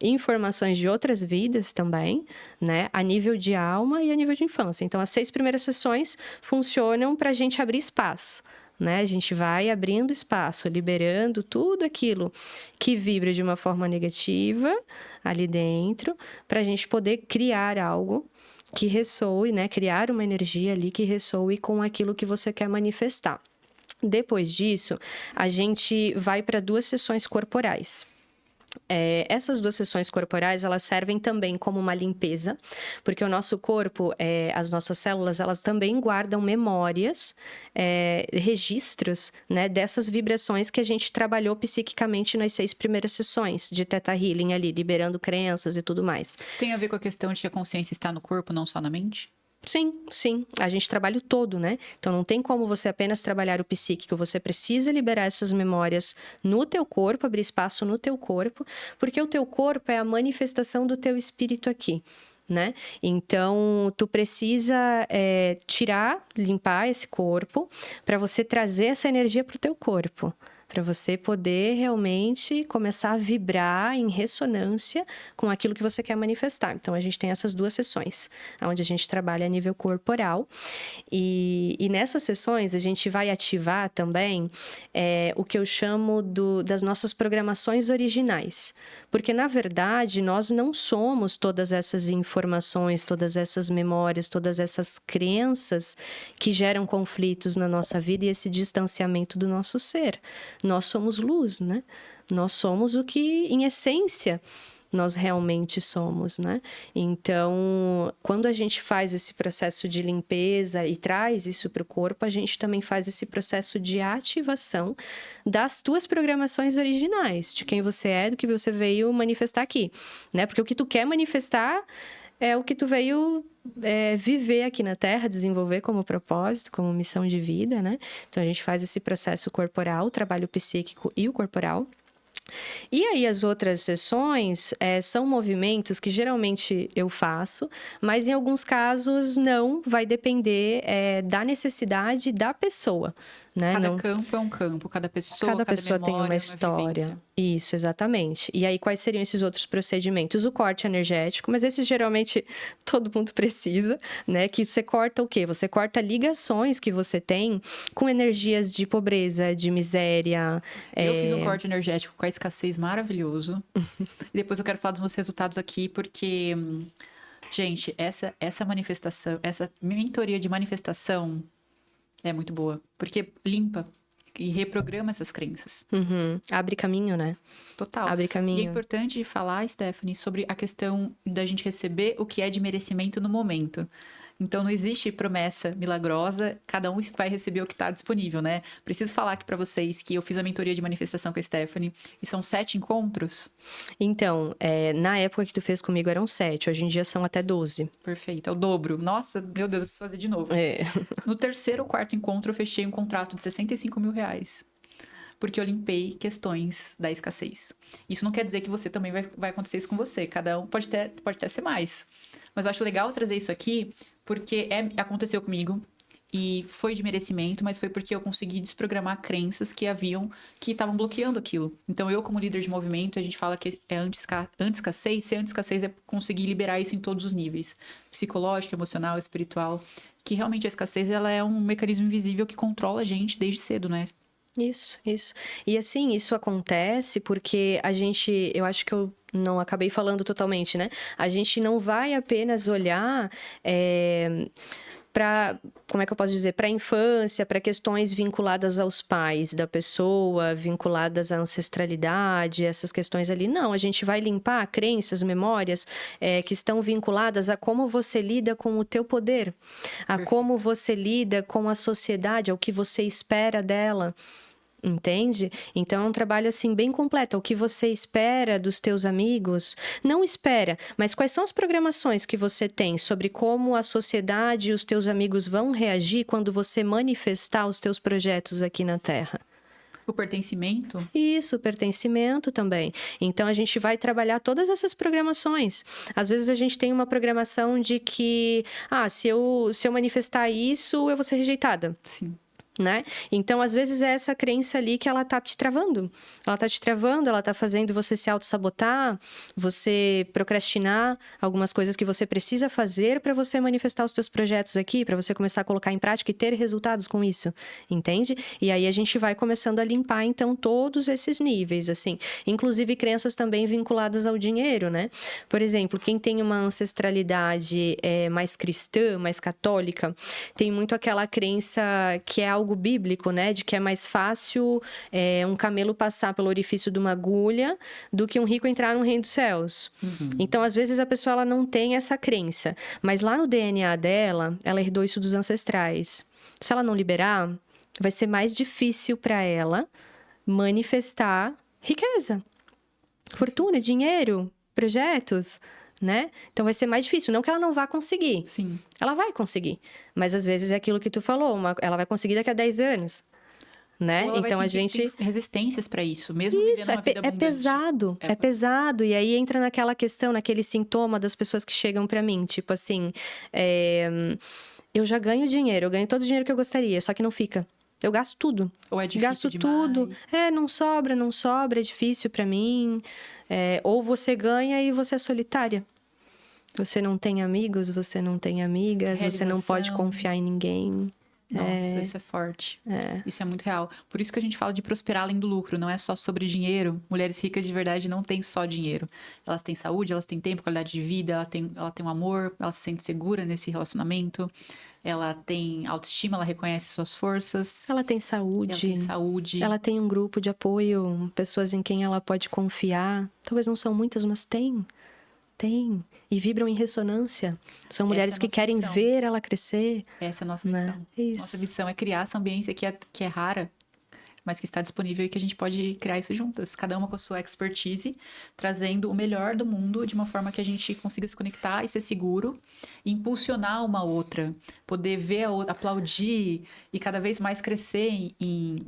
informações de outras vidas também, né? A nível de alma e a nível de infância. Então, as 6 primeiras sessões funcionam para a gente abrir espaço, né? A gente vai abrindo espaço, liberando tudo aquilo que vibra de uma forma negativa ali dentro, para a gente poder criar algo que ressoe, né? Criar uma energia ali que ressoe com aquilo que você quer manifestar. Depois disso, a gente vai para 2 sessões corporais. Essas 2 sessões corporais, elas servem também como uma limpeza, porque o nosso corpo, as nossas células, elas também guardam memórias, registros, né, dessas vibrações que a gente trabalhou psiquicamente nas 6 primeiras sessões de Theta Healing ali, liberando crenças e tudo mais.
Tem a ver com a questão de que a consciência está no corpo, não só na mente?
Sim, sim. A gente trabalha o todo, né? Então, não tem como você apenas trabalhar o psíquico. Você precisa liberar essas memórias no teu corpo, abrir espaço no teu corpo, porque o teu corpo é a manifestação do teu espírito aqui, né? Então, tu precisa tirar, limpar esse corpo para você trazer essa energia para o teu corpo. Para você poder realmente começar a vibrar em ressonância com aquilo que você quer manifestar. Então, a gente tem essas 2 sessões, onde a gente trabalha a nível corporal. E nessas sessões, a gente vai ativar também o que eu chamo das nossas programações originais. Porque, na verdade, nós não somos todas essas informações, todas essas memórias, todas essas crenças que geram conflitos na nossa vida e esse distanciamento do nosso ser. Nós somos luz, né? Nós somos o que, em essência, nós realmente somos, né? Então, quando a gente faz esse processo de limpeza e traz isso para o corpo, a gente também faz esse processo de ativação das tuas programações originais, de quem você é, do que você veio manifestar aqui, né? Porque o que tu quer manifestar é o que tu veio viver aqui na Terra, desenvolver como propósito, como missão de vida, né? Então, a gente faz esse processo corporal, o trabalho psíquico e o corporal. E aí, as outras sessões são movimentos que geralmente eu faço, mas em alguns casos não, vai depender da necessidade da pessoa, né?
Cada campo é um campo, cada pessoa
Cada tem uma história.
Vivência.
Isso, exatamente. E aí, quais seriam esses outros procedimentos? O corte energético, mas esses geralmente todo mundo precisa, né? Que você corta o quê? Você corta ligações que você tem com energias de pobreza, de miséria.
Eu fiz um corte energético com a escassez maravilhoso. E depois eu quero falar dos meus resultados aqui, porque, gente, essa manifestação, essa mentoria de manifestação é muito boa. Porque limpa e reprograma essas crenças.
Uhum. Abre caminho, né?
Total.
Abre caminho.
E é importante falar, Stephanie, sobre a questão da gente receber o que é de merecimento no momento. Então, não existe promessa milagrosa, cada um vai receber o que está disponível, né? Preciso falar aqui para vocês que eu fiz a mentoria de manifestação com a Stephanie e são 7 encontros.
Então, na época que tu fez comigo eram 7, hoje em dia são até 12.
Perfeito, é o dobro. Nossa, meu Deus, eu preciso fazer de novo. No 3º ou 4º encontro, eu fechei um contrato de R$65 mil. Porque eu limpei questões da escassez. Isso não quer dizer que você também vai acontecer isso com você. Cada um pode até ser mais. Mas eu acho legal trazer isso aqui, porque aconteceu comigo. E foi de merecimento, mas foi porque eu consegui desprogramar crenças que estavam bloqueando aquilo. Então, eu, como líder de movimento, a gente fala que é anti-escassez. Ser anti-escassez é conseguir liberar isso em todos os níveis. Psicológico, emocional, espiritual. Que realmente a escassez, ela é um mecanismo invisível que controla a gente desde cedo, né?
Isso, isso. E assim, isso acontece porque eu acho que eu não acabei falando totalmente, né? A gente não vai apenas olhar para, como é que eu posso dizer, para a infância, para questões vinculadas aos pais da pessoa, vinculadas à ancestralidade, essas questões ali. Não, a gente vai limpar crenças, memórias que estão vinculadas a como você lida com o teu poder, a como você lida com a sociedade, ao que você espera dela. Entende? Então é um trabalho assim bem completo. O que você espera dos teus amigos? Não espera, mas quais são as programações que você tem sobre como a sociedade e os teus amigos vão reagir quando você manifestar os teus projetos aqui na Terra?
O pertencimento?
Isso, pertencimento também. Então a gente vai trabalhar todas essas programações. Às vezes a gente tem uma programação de que, se eu manifestar isso, eu vou ser rejeitada.
Sim.
Né? Então, às vezes, é essa crença ali que ela tá te travando. Ela tá te travando, ela tá fazendo você se auto-sabotar, você procrastinar algumas coisas que você precisa fazer para você manifestar os teus projetos aqui, para você começar a colocar em prática e ter resultados com isso, entende? E aí a gente vai começando a limpar, então, todos esses níveis, assim. Inclusive, crenças também vinculadas ao dinheiro, né? Por exemplo, quem tem uma ancestralidade mais cristã, mais católica, tem muito aquela crença que é algo bíblico, né? De que é mais fácil um camelo passar pelo orifício de uma agulha do que um rico entrar no reino dos céus.
Uhum.
Então, às vezes, a pessoa ela não tem essa crença. Mas lá no DNA dela, ela herdou isso dos ancestrais. Se ela não liberar, vai ser mais difícil para ela manifestar riqueza, fortuna, dinheiro, projetos, né? Então vai ser mais difícil. Não que ela não vá conseguir.
Sim.
Ela vai conseguir. Mas às vezes é aquilo que tu falou, ela vai conseguir daqui a 10 anos. Né?
Ou ela
Então
vai
a
sentir
gente.
que tem resistências para isso, mesmo vivendo uma vida abundante.
Pesado. É pesado. E aí entra naquela questão, naquele sintoma das pessoas que chegam para mim. Tipo assim, eu já ganho dinheiro, eu ganho todo o dinheiro que eu gostaria, só que não fica. Eu gasto tudo.
Ou é difícil
gasto
demais.
Tudo. Não sobra, é difícil para mim. Ou você ganha e você é solitária. Você não tem amigos, você não tem amigas, você não pode confiar em ninguém.
Nossa, isso é forte. Isso é muito real. Por isso que a gente fala de prosperar além do lucro. Não é só sobre dinheiro. Mulheres ricas de verdade não têm só dinheiro. Elas têm saúde, elas têm tempo, qualidade de vida, ela tem um amor, ela se sente segura nesse relacionamento. Ela tem autoestima, ela reconhece suas forças.
Ela tem saúde. Ela tem um grupo de apoio, pessoas em quem ela pode confiar. Talvez não são muitas, mas tem. Tem. E vibram em ressonância. São mulheres que querem ver ela crescer.
Essa é a nossa missão.
Isso.
Nossa missão é criar essa ambiência que é rara, mas que está disponível e que a gente pode criar isso juntas. Cada uma com a sua expertise, trazendo o melhor do mundo de uma forma que a gente consiga se conectar e ser seguro, e impulsionar uma outra, poder ver a outra, aplaudir e cada vez mais crescer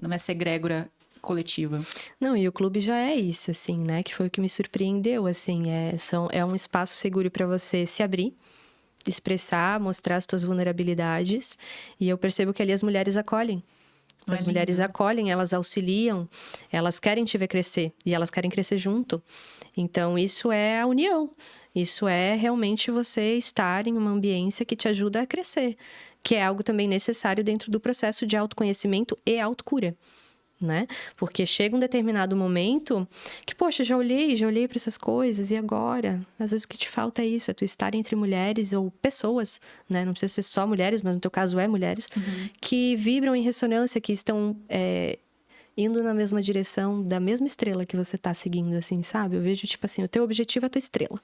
nessa egrégora coletiva.
Não, e o clube já é isso, assim, né? Que foi o que me surpreendeu, assim. É um espaço seguro para você se abrir, expressar, mostrar as tuas vulnerabilidades. E eu percebo que ali as mulheres acolhem. As mulheres acolhem, elas auxiliam, elas querem te ver crescer. E elas querem crescer junto. Então, isso é a união. Isso é realmente você estar em uma ambiência que te ajuda a crescer. Que é algo também necessário dentro do processo de autoconhecimento e autocura. Né? Porque chega um determinado momento que, poxa, já olhei para essas coisas e agora? Às vezes o que te falta é isso, é tu estar entre mulheres ou pessoas, né? Não precisa ser só mulheres, mas no teu caso é mulheres, que vibram em ressonância, que estão indo na mesma direção da mesma estrela que você tá seguindo, assim, sabe? Eu vejo, tipo assim, o teu objetivo é a tua estrela.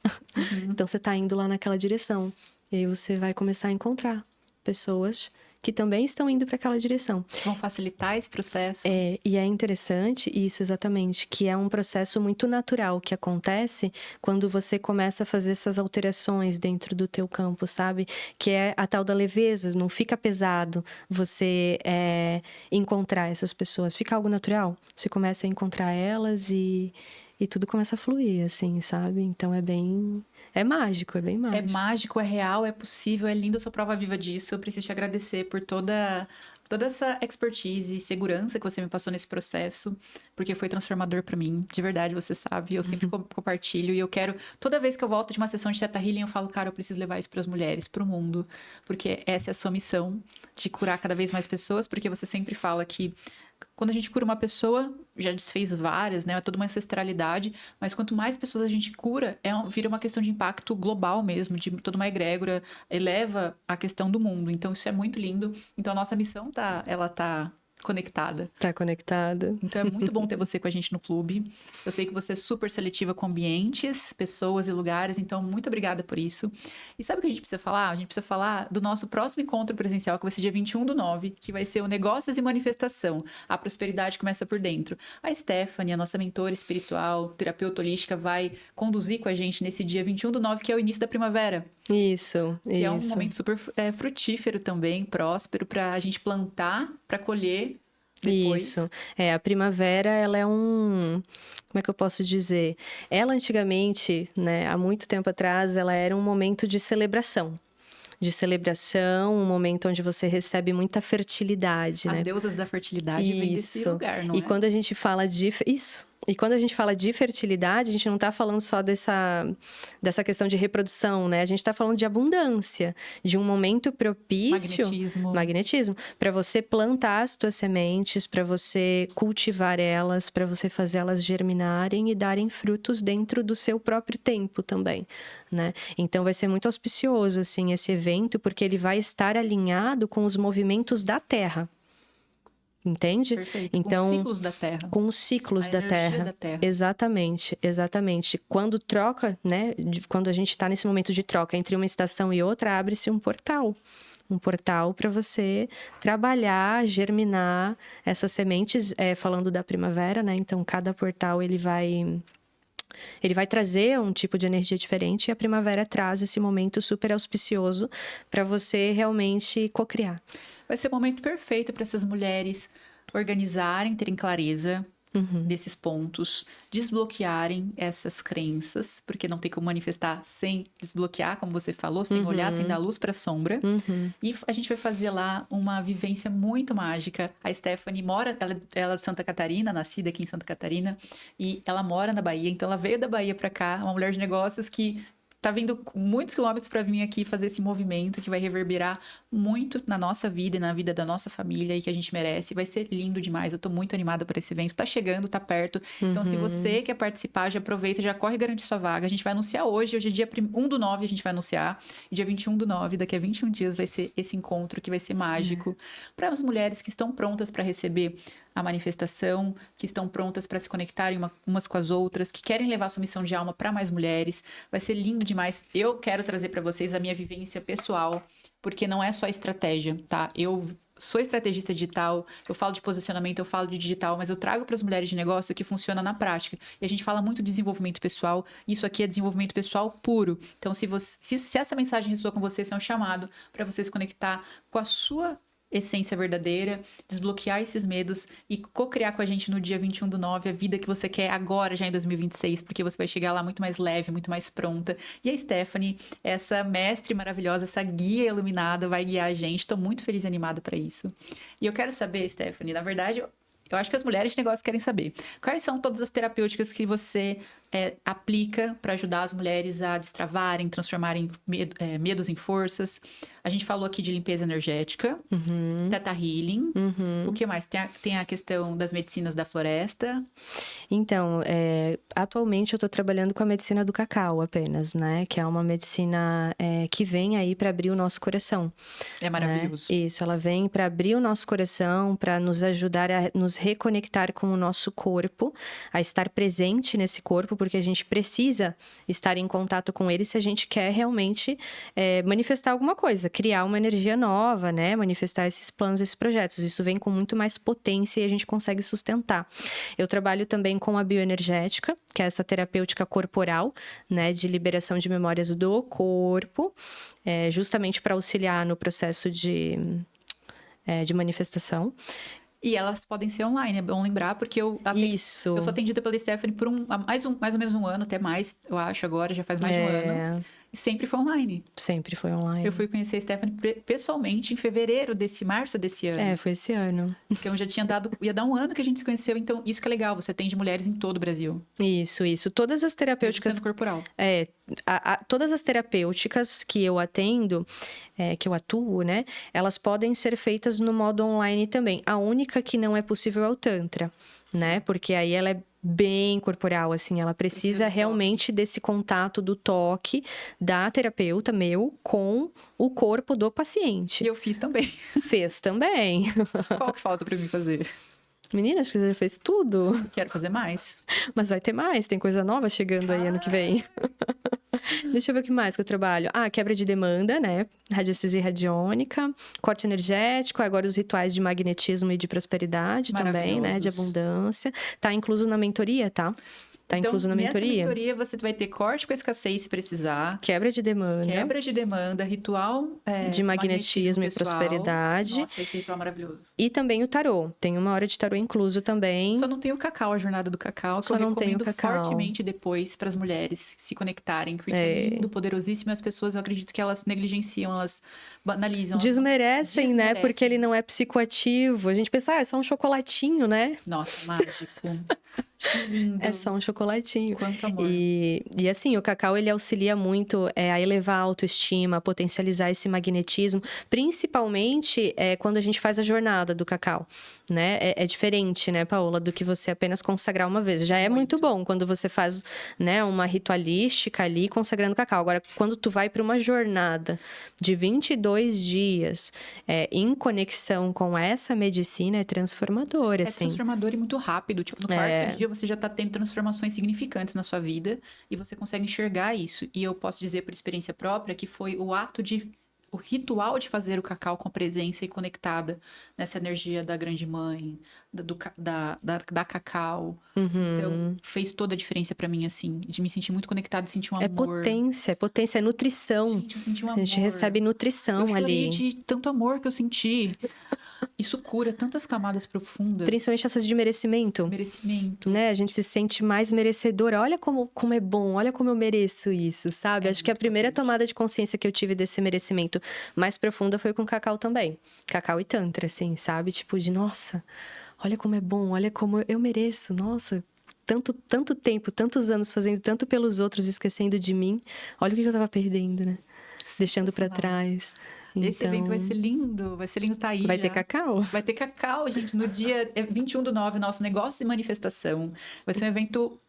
Então você tá indo lá naquela direção. E aí você vai começar a encontrar pessoas que também estão indo para aquela direção.
Vão facilitar esse processo.
E é interessante isso, exatamente, que é um processo muito natural que acontece quando você começa a fazer essas alterações dentro do teu campo, sabe? Que é a tal da leveza, não fica pesado você encontrar essas pessoas, fica algo natural. Você começa a encontrar elas e tudo começa a fluir, assim, sabe? Então é bem... É mágico, é bem mágico.
É mágico, é real, é possível, é lindo. Eu sou prova viva disso. Eu preciso te agradecer por toda essa expertise e segurança que você me passou nesse processo, porque foi transformador pra mim. De verdade, você sabe. Eu sempre compartilho e eu quero... Toda vez que eu volto de uma sessão de Theta Healing, eu falo, cara, eu preciso levar isso pras mulheres, pro mundo, porque essa é a sua missão, de curar cada vez mais pessoas, porque você sempre fala que quando a gente cura uma pessoa, já desfez várias, né? É toda uma ancestralidade, mas quanto mais pessoas a gente cura, vira uma questão de impacto global mesmo, de toda uma egrégora, eleva a questão do mundo. Então, isso é muito lindo. Então, a nossa missão ela tá conectada.
Tá conectada.
Então, é muito bom ter você com a gente no clube. Eu sei que você é super seletiva com ambientes, pessoas e lugares, então, muito obrigada por isso. E sabe o que a gente precisa falar? A gente precisa falar do nosso próximo encontro presencial, que vai ser dia 21/9, que vai ser o Negócios e Manifestação. A prosperidade começa por dentro. A Stephanie, a nossa mentora espiritual, terapeuta holística, vai conduzir com a gente nesse dia 21/9, que é o início da primavera.
Isso.
Que é um momento super frutífero também, próspero, para a gente plantar, para colher depois.
Isso. A primavera, ela é um... Como é que eu posso dizer? Ela, antigamente, né, há muito tempo atrás, ela era um momento de celebração. Um momento onde você recebe muita fertilidade,
As
né?
deusas da fertilidade vêm desse lugar, não é?
E quando a gente fala de... Isso. E quando a gente fala de fertilidade, a gente não está falando só dessa questão de reprodução, né? A gente está falando de abundância, de um momento propício... Magnetismo. Para você plantar as tuas sementes, para você cultivar elas, para você fazer elas germinarem e darem frutos dentro do seu próprio tempo também, né? Então, vai ser muito auspicioso, assim, esse evento, porque ele vai estar alinhado com os movimentos da Terra. Entende?
Perfeito.
Então,
com os ciclos da Terra.
Com os ciclos da Terra. Exatamente. Quando troca, né? Quando a gente está nesse momento de troca entre uma estação e outra, abre-se um portal. Um portal para você trabalhar, germinar essas sementes, falando da primavera, né? Então, cada portal ele vai trazer um tipo de energia diferente e a primavera traz esse momento super auspicioso para você realmente cocriar.
Vai ser o momento perfeito para essas mulheres organizarem, terem clareza desses pontos, desbloquearem essas crenças, porque não tem como manifestar sem desbloquear, como você falou, sem olhar, sem dar luz para a sombra. E a gente vai fazer lá uma vivência muito mágica. A Stephanie mora, ela é de Santa Catarina, nascida aqui em Santa Catarina, e ela mora na Bahia, então ela veio da Bahia para cá, uma mulher de negócios que tá vindo muitos quilômetros para vir aqui fazer esse movimento que vai reverberar muito na nossa vida e na vida da nossa família e que a gente merece. Vai ser lindo demais. Eu tô muito animada por esse evento. Tá chegando, tá perto. Então, se você quer participar, já aproveita, já corre e garante sua vaga. A gente vai anunciar hoje. Hoje é dia 1/9, a gente vai anunciar. E dia 21/9, daqui a 21 dias, vai ser esse encontro que vai ser mágico. Para as mulheres que estão prontas para receber a manifestação, que estão prontas para se conectarem umas com as outras, que querem levar sua missão de alma para mais mulheres. Vai ser lindo demais. Eu quero trazer para vocês a minha vivência pessoal, porque não é só estratégia, tá? Eu sou estrategista digital, eu falo de posicionamento, eu falo de digital, mas eu trago para as mulheres de negócio o que funciona na prática. E a gente fala muito de desenvolvimento pessoal, isso aqui é desenvolvimento pessoal puro. Então, se essa mensagem ressoa com você, esse é um chamado para você se conectar com a sua essência verdadeira, desbloquear esses medos e co-criar com a gente no dia 21/9 a vida que você quer agora, já em 2026, porque você vai chegar lá muito mais leve, muito mais pronta. E a Stephanie, essa mestre maravilhosa, essa guia iluminada, vai guiar a gente. Tô muito feliz e animada para isso. E eu quero saber, Stephanie, na verdade, eu acho que as mulheres de negócio querem saber quais são todas as terapêuticas que você aplica para ajudar as mulheres a destravarem, transformarem medos em forças. A gente falou aqui de limpeza energética, Theta Healing. O que mais? Tem a questão das medicinas da floresta.
Então, atualmente eu estou trabalhando com a medicina do cacau apenas, né? Que é uma medicina que vem aí para abrir o nosso coração.
É maravilhoso.
Né? Isso, ela vem para abrir o nosso coração, para nos ajudar a nos reconectar com o nosso corpo, a estar presente nesse corpo, porque a gente precisa estar em contato com ele se a gente quer realmente manifestar alguma coisa, criar uma energia nova, né? Manifestar esses planos, esses projetos. Isso vem com muito mais potência e a gente consegue sustentar. Eu trabalho também com a bioenergética, que é essa terapêutica corporal, né? De liberação de memórias do corpo, justamente para auxiliar no processo de manifestação.
E elas podem ser online, é bom lembrar, porque eu sou atendida pela Stephanie por mais ou menos um ano, até mais, eu acho, agora, já faz mais de um ano. E sempre foi online.
Sempre foi online.
Eu fui conhecer a Stephanie pessoalmente em março desse ano.
Foi esse ano.
Então, ia dar um ano que a gente se conheceu. Então, isso que é legal, você atende mulheres em todo o Brasil.
Isso. Todas as terapêuticas...
Medicina corporal.
todas as terapêuticas que eu atendo, que eu atuo, né? Elas podem ser feitas no modo online também. A única que não é possível é o Tantra, né? Porque aí ela é bem corporal, assim, ela precisa realmente desse contato do toque da terapeuta meu com o corpo do paciente.
E eu fiz também.
Fez também.
Qual que falta pra mim fazer?
Menina, acho que você já fez tudo.
Quero fazer mais.
Mas vai ter mais, tem coisa nova chegando aí ano que vem. Deixa eu ver o que mais que eu trabalho. Quebra de demanda, né? Radiestesia radiônica, corte energético, agora os rituais de magnetismo e de prosperidade também, né? De abundância. Tá incluso na mentoria, tá? Tá incluso na mentoria.
Nessa mentoria você vai ter corte com escassez se precisar.
Quebra de demanda.
Quebra de demanda, ritual
de magnetismo e prosperidade.
Nossa, esse ritual é maravilhoso.
E também o tarô. Tem uma hora de tarô incluso também.
Só não tem o cacau, a jornada do cacau, que eu recomendo fortemente depois para as mulheres se conectarem, porque é lindo, poderosíssimo, e as pessoas, eu acredito que elas negligenciam, elas banalizam.
Desmerecem, né? Porque ele não é psicoativo. A gente pensa, é só um chocolatinho, né?
Nossa, mágico. Que lindo.
É só um chocolatinho.
Quanto amor.
E assim, o cacau, ele auxilia muito a elevar a autoestima, a potencializar esse magnetismo, principalmente quando a gente faz a jornada do cacau, né? É diferente, né, Paola, do que você apenas consagrar uma vez. Já é muito bom quando você faz, né, uma ritualística ali consagrando cacau. Agora, quando tu vai para uma jornada de 22 dias em conexão com essa medicina, é transformador, assim.
É transformador e muito rápido. Tipo, no quarto dia você já tá tendo transformações significantes na sua vida e você consegue enxergar isso. E eu posso dizer por experiência própria que foi o ritual de fazer o cacau com presença e conectada nessa energia da grande mãe, da cacau. Então, fez toda a diferença pra mim, assim, de me sentir muito conectada e sentir um amor.
É potência, é nutrição.
Gente, eu senti um amor.
A gente recebe nutrição ali.
Eu chorei de tanto amor que eu senti. Isso cura tantas camadas profundas.
Principalmente essas de merecimento.
Merecimento.
Né? A gente se sente mais merecedora. Olha como é bom, olha como eu mereço isso, sabe? Acho que a primeira tomada de consciência que eu tive desse merecimento mais profunda foi com cacau também. Cacau e tantra, assim, sabe? Tipo, nossa, olha como é bom, olha como eu mereço, nossa. Tanto tempo, tantos anos fazendo tanto pelos outros, esquecendo de mim. Olha o que eu tava perdendo, né? Deixando pra trás.
Esse evento vai ser lindo tá aí.
Vai ter cacau?
Vai ter cacau, gente, no dia 21/9, nosso negócio e manifestação. Vai ser um evento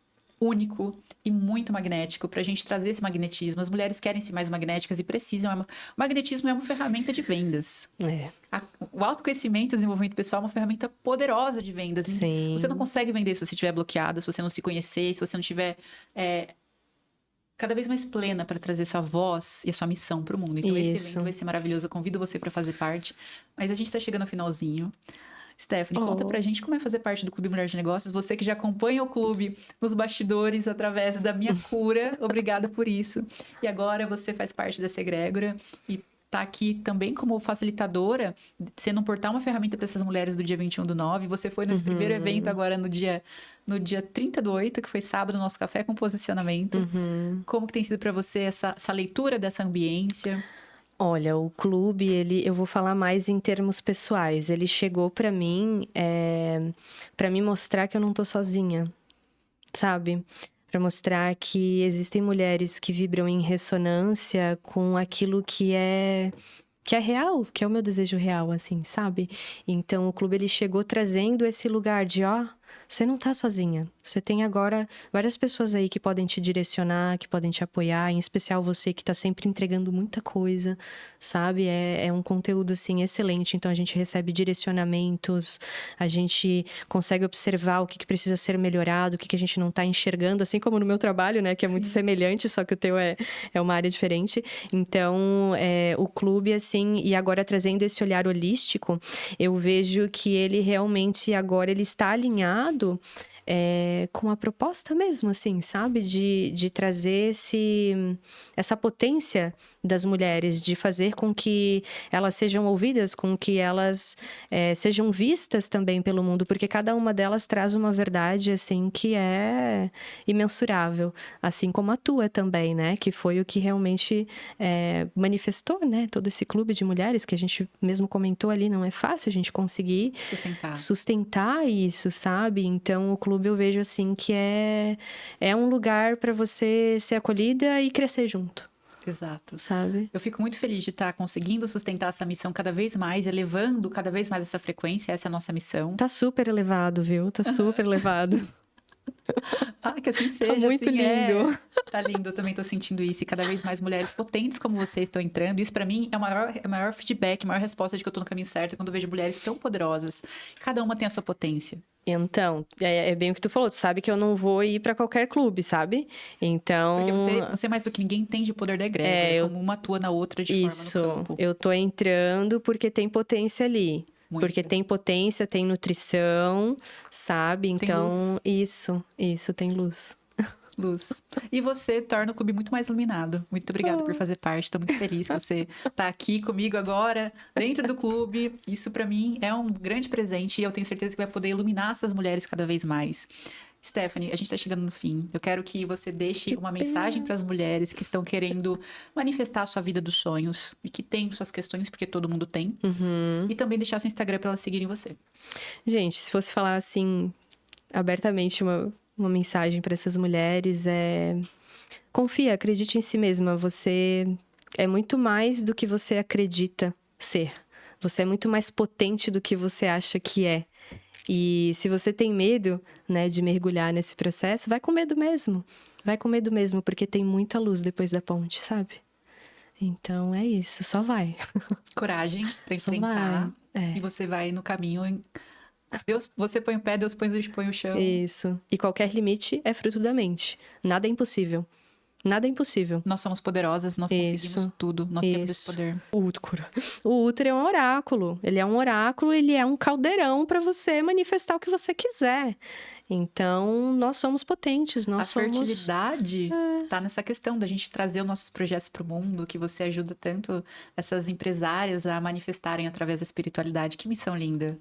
único e muito magnético pra gente trazer esse magnetismo. As mulheres querem ser mais magnéticas e precisam. O magnetismo é uma ferramenta de vendas. O autoconhecimento e o desenvolvimento pessoal é uma ferramenta poderosa de vendas.
Sim.
Você não consegue vender se você estiver bloqueada, se você não se conhecer, se você não tiver cada vez mais plena para trazer sua voz e a sua missão para o mundo. Então, esse evento vai ser maravilhoso. Eu convido você para fazer parte. Mas a gente está chegando ao finalzinho. Stephanie, conta pra gente como é fazer parte do Clube Mulher de Negócios. Você que já acompanha o clube nos bastidores através da minha cura. Obrigada por isso. E agora você faz parte dessa egrégora e tá aqui também como facilitadora, sendo um portal, uma ferramenta para essas mulheres do dia 21/9. Você foi nesse primeiro evento agora no dia 30/8, que foi sábado, nosso café com posicionamento. Como que tem sido para você essa leitura dessa ambiência?
Olha, o clube, eu vou falar mais em termos pessoais. Ele chegou para mim para me mostrar que eu não tô sozinha, sabe? Para mostrar que existem mulheres que vibram em ressonância com aquilo que é real, que é o meu desejo real, assim, sabe? Então, o clube, ele chegou trazendo esse lugar de, você não tá sozinha. Você tem agora várias pessoas aí que podem te direcionar, que podem te apoiar, em especial você que tá sempre entregando muita coisa, sabe? É um conteúdo, assim, excelente. Então, a gente recebe direcionamentos, a gente consegue observar o que precisa ser melhorado, o que a gente não tá enxergando, assim como no meu trabalho, né? Que é muito semelhante, só que o teu é uma área diferente. Então, o clube, assim, e agora trazendo esse olhar holístico, eu vejo que ele realmente agora ele está alinhado com a proposta mesmo, assim, sabe? De trazer essa potência das mulheres, de fazer com que elas sejam ouvidas, com que elas sejam vistas também pelo mundo, porque cada uma delas traz uma verdade, assim, que é imensurável, assim como a tua também, né? Que foi o que realmente manifestou, né? Todo esse clube de mulheres que a gente mesmo comentou ali, não é fácil a gente conseguir sustentar isso, sabe? Então, o clube eu vejo, assim, que é um lugar para você ser acolhida e crescer junto.
Exato.
Sabe?
Eu fico muito feliz de estar conseguindo sustentar essa missão cada vez mais, elevando cada vez mais essa frequência, essa é a nossa missão.
Tá super elevado, viu? Tá super elevado.
Que assim seja.
Tá muito
assim
lindo.
Tá lindo, eu também tô sentindo isso. E cada vez mais mulheres potentes como vocês estão entrando. Isso pra mim é o maior feedback, a maior resposta de que eu tô no caminho certo, quando eu vejo mulheres tão poderosas. Cada uma tem a sua potência.
Então, é bem o que tu falou. Tu sabe que eu não vou ir pra qualquer clube, sabe? Então...
Porque você mais do que ninguém entende o poder da egrégora. Como uma atua na outra de forma no campo.
Eu tô entrando porque tem potência ali. Muito. Porque tem potência, tem nutrição, sabe? Então, tem luz. Isso, tem luz.
Luz. E você torna o clube muito mais iluminado. Muito obrigada por fazer parte. Estou muito feliz que você tá aqui comigo agora, dentro do clube. Isso para mim é um grande presente e eu tenho certeza que vai poder iluminar essas mulheres cada vez mais. Stephanie, a gente está chegando no fim. Eu quero que você deixe uma mensagem para as mulheres que estão querendo manifestar a sua vida dos sonhos e que tem suas questões, porque todo mundo tem.
Uhum.
E também deixar o seu Instagram para elas seguirem você.
Gente, se fosse falar assim, abertamente uma mensagem para essas mulheres confia, acredite em si mesma. Você é muito mais do que você acredita ser. Você é muito mais potente do que você acha que é. E se você tem medo, né, de mergulhar nesse processo, vai com medo mesmo. Vai com medo mesmo, porque tem muita luz depois da ponte, sabe? Então é isso, só vai.
Coragem para enfrentar. E você vai no caminho. Deus, você põe o pé, Deus põe o chão.
Isso. E qualquer limite é fruto da mente. Nada é impossível. Nada é impossível.
Nós somos poderosas, nós conseguimos tudo. Nós temos esse poder.
O útero é um oráculo. Ele é um oráculo, ele é um caldeirão para você manifestar o que você quiser. Então, nós somos potentes. A
fertilidade está nessa questão da gente trazer os nossos projetos para o mundo, que você ajuda tanto essas empresárias a manifestarem através da espiritualidade. Que missão linda.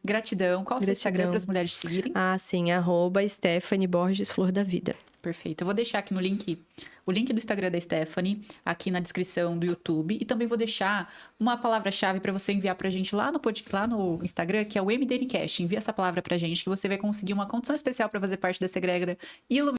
Gratidão. Qual o seu Instagram para as mulheres te seguirem?
Sim, @Stephanie Borges Flor da Vida.
Perfeito. Eu vou deixar aqui no link, o link do Instagram da Stephanie, aqui na descrição do YouTube. E também vou deixar uma palavra-chave para você enviar pra gente lá no Instagram, que é o MDNcast. Envia essa palavra pra gente, que você vai conseguir uma condição especial para fazer parte dessa egrégora